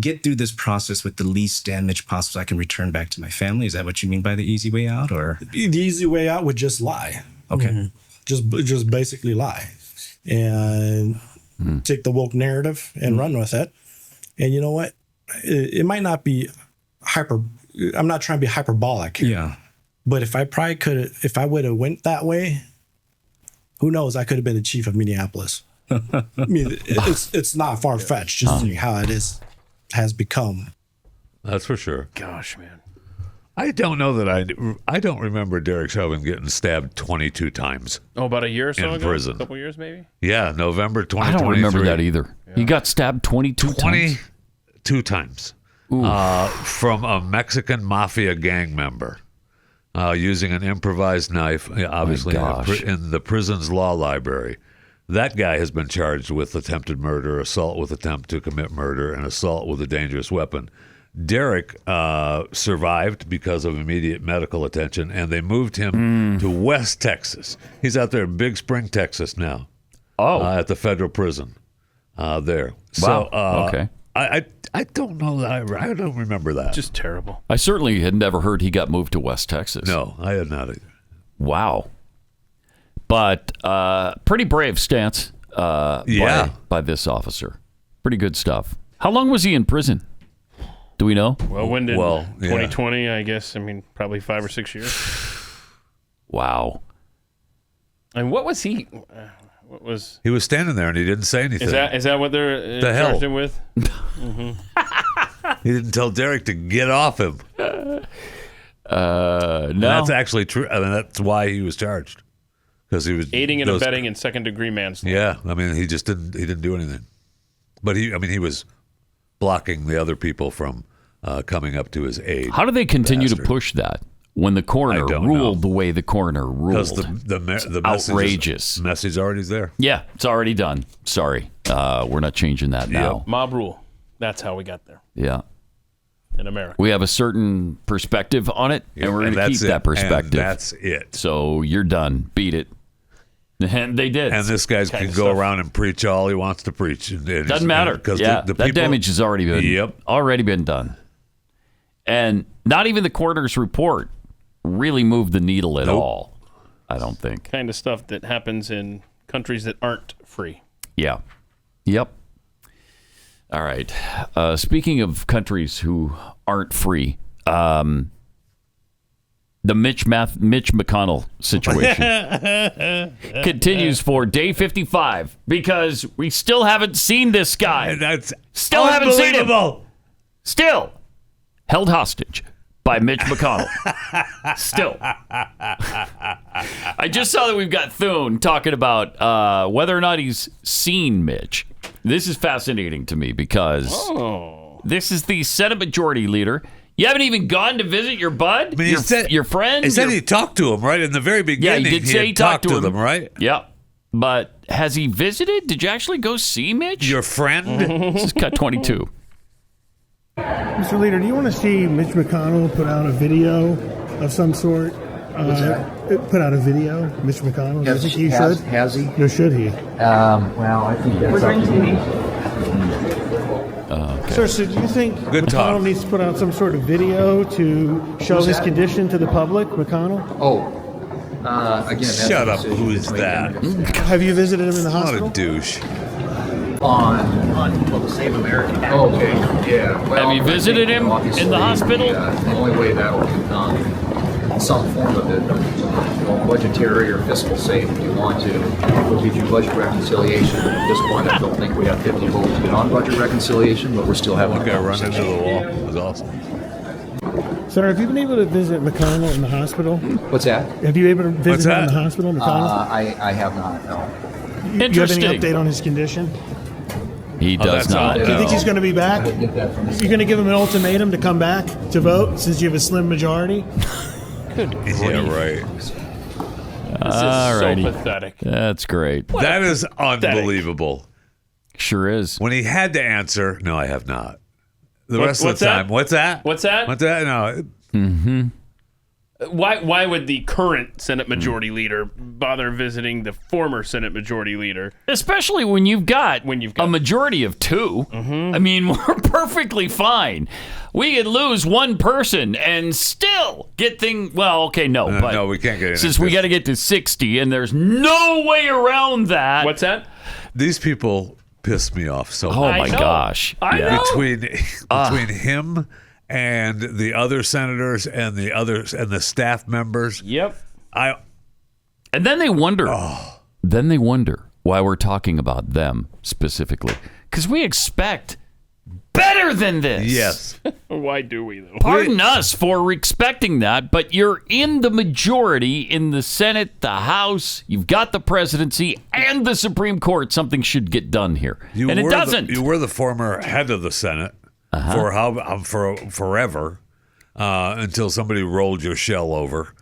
get through this process with the least damage possible so I can return back to my family? Is that what you mean by the easy way out? Or the easy way out would just lie. Okay. Just basically lie and take the woke narrative and run with it. And you know what? It might not be I'm not trying to be hyperbolic here. Yeah. But if I would have went that way, who knows? I could have been the chief of Minneapolis. I mean, it's not far fetched, just seeing how it has become. That's for sure. Gosh, man. I don't know that I don't remember Derek Chauvin getting stabbed 22 times. Oh, about a year or so in ago? prison. A couple years, maybe? Yeah, November 2023. I don't remember that either. Yeah. He got stabbed 22 times? 22 times. From a Mexican mafia gang member using an improvised knife, obviously in the prison's law library. That guy has been charged with attempted murder, assault with attempt to commit murder, and assault with a dangerous weapon. Derek survived because of immediate medical attention, and they moved him to West Texas. He's out there in Big Spring, Texas now. At the federal prison there. Wow. So, okay. I don't know that. I don't remember that. Just terrible. I certainly had never heard he got moved to West Texas. No, I had not either. Wow. But pretty brave stance by this officer. Pretty good stuff. How long was he in prison? Do we know? Well, when did 2020, I guess? I mean, probably 5 or 6 years. Wow. And what was he? He was standing there and he didn't say anything. Is that what they're charged him with? He didn't tell Derek to get off him. No, that's actually true. I mean, that's why he was charged, because he was aiding and abetting in second-degree manslaughter. Yeah, I mean, he didn't do anything, but he was blocking the other people from coming up to his aid. How do they continue to push that when the coroner ruled the way the coroner ruled? Because the outrageous message already there. Yeah, it's already done. Sorry, we're not changing that now. Mob rule. That's how we got there. Yeah. In America, we have a certain perspective on it, and we're going to keep that perspective. And that's it. So you're done. Beat it. And they did. And this guy can go around and preach all he wants to preach. Doesn't matter. Because the that damage has already been done. And not even the coroner's report really moved the needle at all, I don't think. Kind of stuff that happens in countries that aren't free. Yeah. Yep. All right. Speaking of countries who aren't free, the Mitch McConnell situation continues for day 55 because we still haven't seen this guy. That's still haven't seen him. Still held hostage by Mitch McConnell. Still. I just saw that we've got Thune talking about whether or not he's seen Mitch. This is fascinating to me because this is the Senate Majority Leader. You haven't even gone to visit your bud, your friend. He said he talked to him right in the very beginning. Yeah, he did say he talked to him, right? Yeah, but has he visited? Did you actually go see Mitch? Your friend? This is cut 22. Mr. Leader, do you want to see Mitch McConnell put out a video of some sort? Put out a video, Mitch McConnell. Do you think he should? Has he? Or should he? Well, I think that's up to me. Sir, so do you think Good McConnell talk. needs to put out some sort of video to show his condition to the public, McConnell? Again, shut up. Who is that? Have you visited him in the What hospital? a douche. On the Save American. Oh, okay, yeah. Well, Have you visited him in the hospital? The only way that will be done, some form of it, budgetary or fiscal save if you want to, will give you budget reconciliation. At this point, I don't think we have 50 votes to get on budget reconciliation, but we're still having One guy run into the wall. It was awesome. Sir, have you been able to visit McConnell in the hospital? What's that? Have you able to visit him in the hospital, McConnell? I have not, no. Do you have any update on his condition? He does not. Do you think he's going to be back? You're going to give him an ultimatum to come back to vote since you have a slim majority? Good grief. Yeah, right. This is so pathetic. That's great. That is unbelievable. Sure is. When he had to answer, no, I have not. The rest of the time, what's that? What's that? What's that? No. Mm-hmm. Why would the current Senate Majority Leader bother visiting the former Senate Majority Leader? Especially when you've got a majority of two. I mean, we're perfectly fine. We could lose one person and still get things. Well, okay, no, but no, we can't get in. Since we got to get to 60, and there's no way around that. What's that? These people piss me off so much. Oh my gosh! I know. Between him and the other senators and the staff members. Yep. And then they wonder. Then they wonder why we're talking about them specifically, because we expect better than this. Yes. Why do we, though? Pardon us for expecting that, but you're in the majority in the Senate, the House. You've got the presidency and the Supreme Court. Something should get done here, and it doesn't. You were the former head of the Senate for forever until somebody rolled your shell over,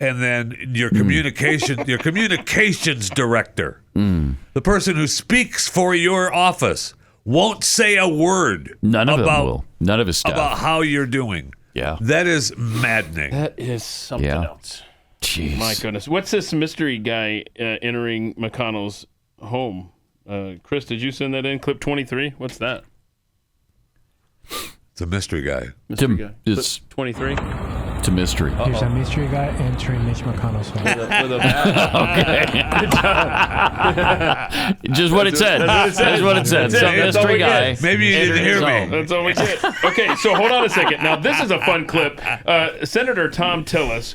and then your communications director, the person who speaks for your office, won't say a word. None of them will. None of his staff. About how you're doing. Yeah. That is maddening. That is something else. Jeez. My goodness. What's this mystery guy entering McConnell's home? Chris, did you send that in? Clip 23? What's that? It's a mystery guy. Mystery guy. Clip 23? It's a mystery. There's a mystery guy entering Mitch McConnell's home. With a Just what it said. That's what it said. Some mystery guy. Maybe you didn't hear me. That's all we get. Okay, so hold on a second. Now, this is a fun clip. Senator Thom Tillis.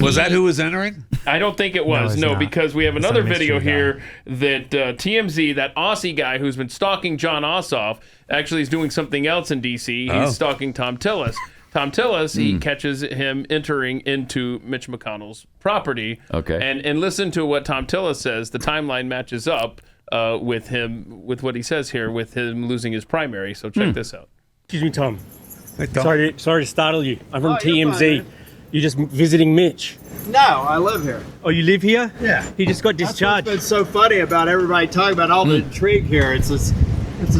Was that who was entering? I don't think it was. No, because we have another video here that TMZ, that Aussie guy who's been stalking John Ossoff, actually is doing something else in D.C. He's stalking Thom Tillis. Thom Tillis, he catches him entering into Mitch McConnell's property. Okay. And listen to what Thom Tillis says. The timeline matches up with what he says here, with him losing his primary. So check this out. Excuse me, Thom. Hey, Thom. Sorry to startle you. I'm from TMZ. You're just visiting Mitch. No, I live here. Oh, you live here? Yeah. He just got discharged. That's what's been so funny about everybody talking about all the intrigue here. It's a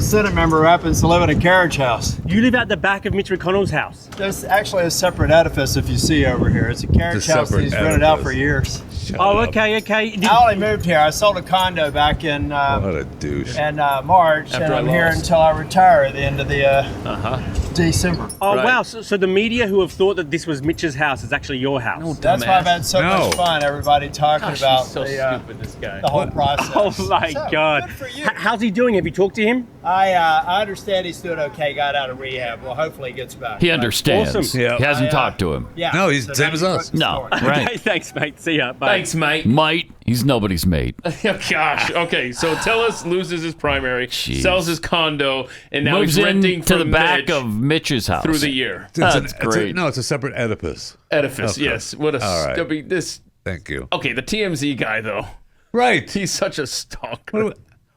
Senate member who happens to live in a carriage house. You live out the back of Mitch McConnell's house. There's actually a separate edifice if you see over here. It's a carriage house that he's rented out for years. Okay. I only moved here. I sold a condo back in What a douche. in March, and I'm here until I retire at the end of the December. Oh, wow. So the media who have thought that this was Mitch's house is actually your house. That's why I've had so much fun, everybody talking about so stupid, this guy. the whole process. Oh, my God. Good for you. How's he doing? Have you talked to him? I understand he's doing okay, got out of rehab. Well, hopefully he gets back. He understands. Awesome. Yeah. He hasn't talked to him. Yeah. No, he's So the same now as you us. broke the No. story. Right. Okay, thanks, mate. See ya. Bye. Thanks, mate. Mate. He's nobody's mate. Gosh. Okay, so Tillis loses his primary, Jeez. sells his condo, and now Moves he's renting into the from back Mitch of Mitch's house through the year. That's great. It's a separate edifice. Edifice, Okay. yes. What a All right. stupid. This. Thank you. Okay, the TMZ guy though. Right. He's such a stalker.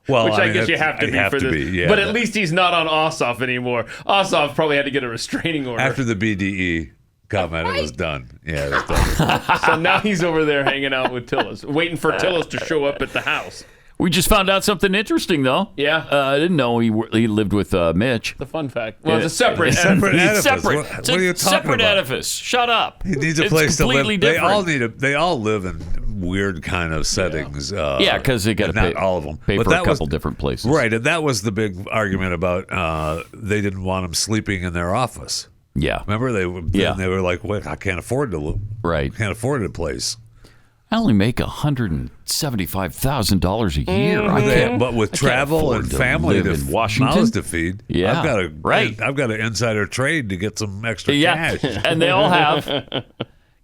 Well, Which I mean, guess you that's- have to be have for to this. be, yeah. But at least he's not on Ossoff anymore. Ossoff probably had to get a restraining order. After the BDE comment, it was done. Yeah, it was done. So now he's over there hanging out with Tillis, waiting for Tillis to show up at the house. We just found out something interesting, though. Yeah. I didn't know he lived with Mitch. The fun fact. Well, it's a separate It's separate edifice. edifice. Separate. What It's are a you talking separate about? edifice. Shut up. He needs a It's place to live. completely different. They all live in weird kind of settings. Yeah, because they got to not pay all of them. Pay But for a that couple was- different places. Right, and that was the big argument about they didn't want him sleeping in their office. Yeah. Remember they Yeah. they were like, "What? I can't afford to live. Right. Can't afford a place." I only make $175,000 a year. I can't, But with I can't travel afford and to family live to in Washington, mouths to feed, Yeah, I've got an insider trade to get some extra Yeah, cash. and they all have,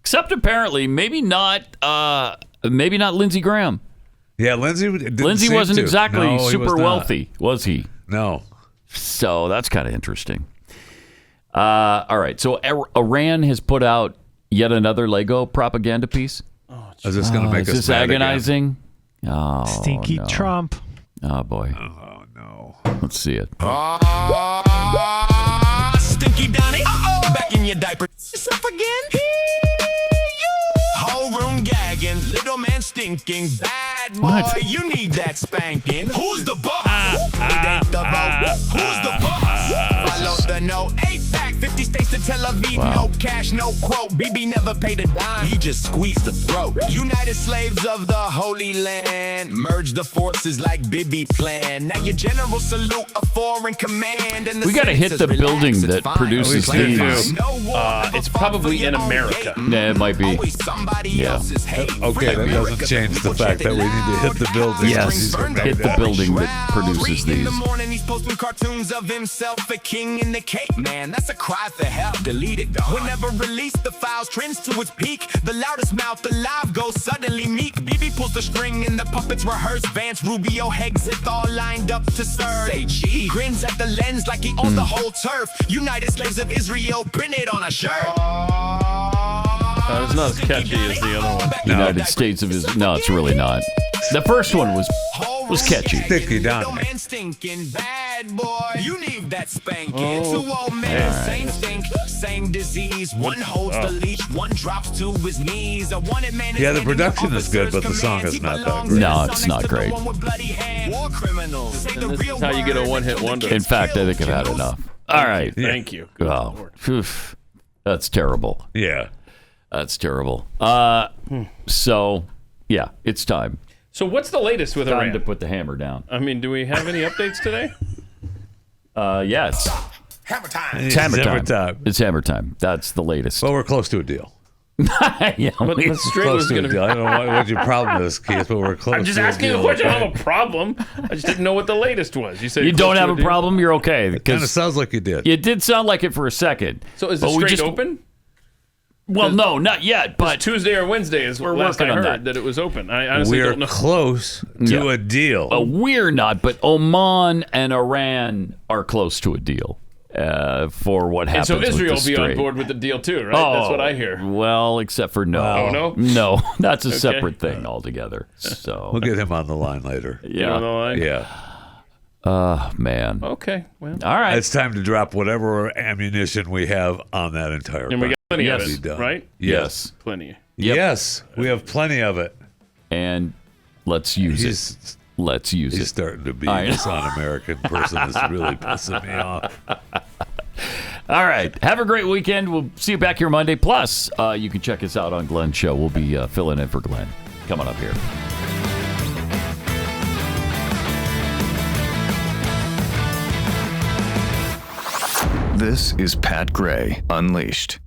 except apparently maybe not Lindsey Graham. Yeah, Lindsey didn't Lindsey seem wasn't to. exactly No, he super was not. wealthy, was he? No. So that's kind of interesting. All right, so Iran has put out yet another Lego propaganda piece. Is this going to make is us this mad again? agonizing? Oh, Stinky no. Trump. Oh boy. Oh no. Let's see it. Stinky Donnie, back in your diaper. Yourself again? Whole room gagging, little man stinking. Bad boy, What? you need that spanking. Who's the boss? It ain't the vote. Who's the boss? Follow the no 8-pack, 50 states to Tel Aviv. Wow. No cash, no quote. BB never paid a dime. He just squeezed the throat. United slaves of the Holy Land. Merge the forces like Bibi planned. Now your general salute a foreign command. And the We got to hit saints the says, building relax, that it's fine. produces We do. these. It's probably in America. Yeah, it might be. Yeah. Okay, that doesn't change the fact that we need to hit the building. Yes, hit the building that produces In these. the morning, he's posting cartoons of himself, a king in the cape. Man, that's a crime. cry for help, delete it, dog. Whenever release, the files trends to its peak. The loudest mouth alive goes suddenly meek. BB pulls the string and the puppets rehearse. Vance, Rubio, Hexit all lined up to serve. Say G grins at the lens like he owns the whole turf. United Slaves of Israel printed on a shirt. It's not as catchy as the other one. United States of Israel. No, it's really not. The first one was catchy. Sticky down. Stinking bad boy. You need that spanking. Two old men, same stink, same disease. One holds the leash, one drops to his knees. A wanted man is the production is good, but the song is not that great. No, it's not great. War criminals. And this is how you get a one-hit wonder. In fact, I think I've had enough. All right. Thank you. Good Lord. That's terrible. Yeah. That's terrible. So, yeah, it's time. So what's the latest with Iran? Time to put the hammer down. I mean, do we have any updates today? Yes. Hammer time. It's hammer time. It's hammer time. That's the latest. Well, we're close to a deal. Yeah, but Strait close was to going a deal. I don't know what your problem is, Keith, but we're close. I'm just to asking a deal. a question. I don't have a problem. I just didn't know what the latest was. You said you don't have a problem. You're okay. It kind of sounds like you did. It did sound like it for a second. So is the Strait open? Well, no, not yet. But Tuesday or Wednesday is we're last working I on heard that it was open. I honestly we're don't know. close to a deal. We're not, but Oman and Iran are close to a deal for what And happens. so Israel with will the be on Strait. board with the deal too, right? That's what I hear. Well, except for no. Oh, no? No, that's a Okay. separate thing altogether. So We'll get him on the line later. Yeah. on the line? Yeah. Man. Okay. Well. All right. It's time to drop whatever ammunition we have on that entire And we got plenty Yes. of Be it, done. right? Yes. Plenty. Yep. Yes, we have plenty of it. And let's use it. Let's use He's it. starting to be I know. this un-American person that's really pissing me off. All right. Have a great weekend. We'll see you back here Monday. Plus, you can check us out on Glenn's show. We'll be filling in for Glenn coming up here. This is Pat Gray Unleashed.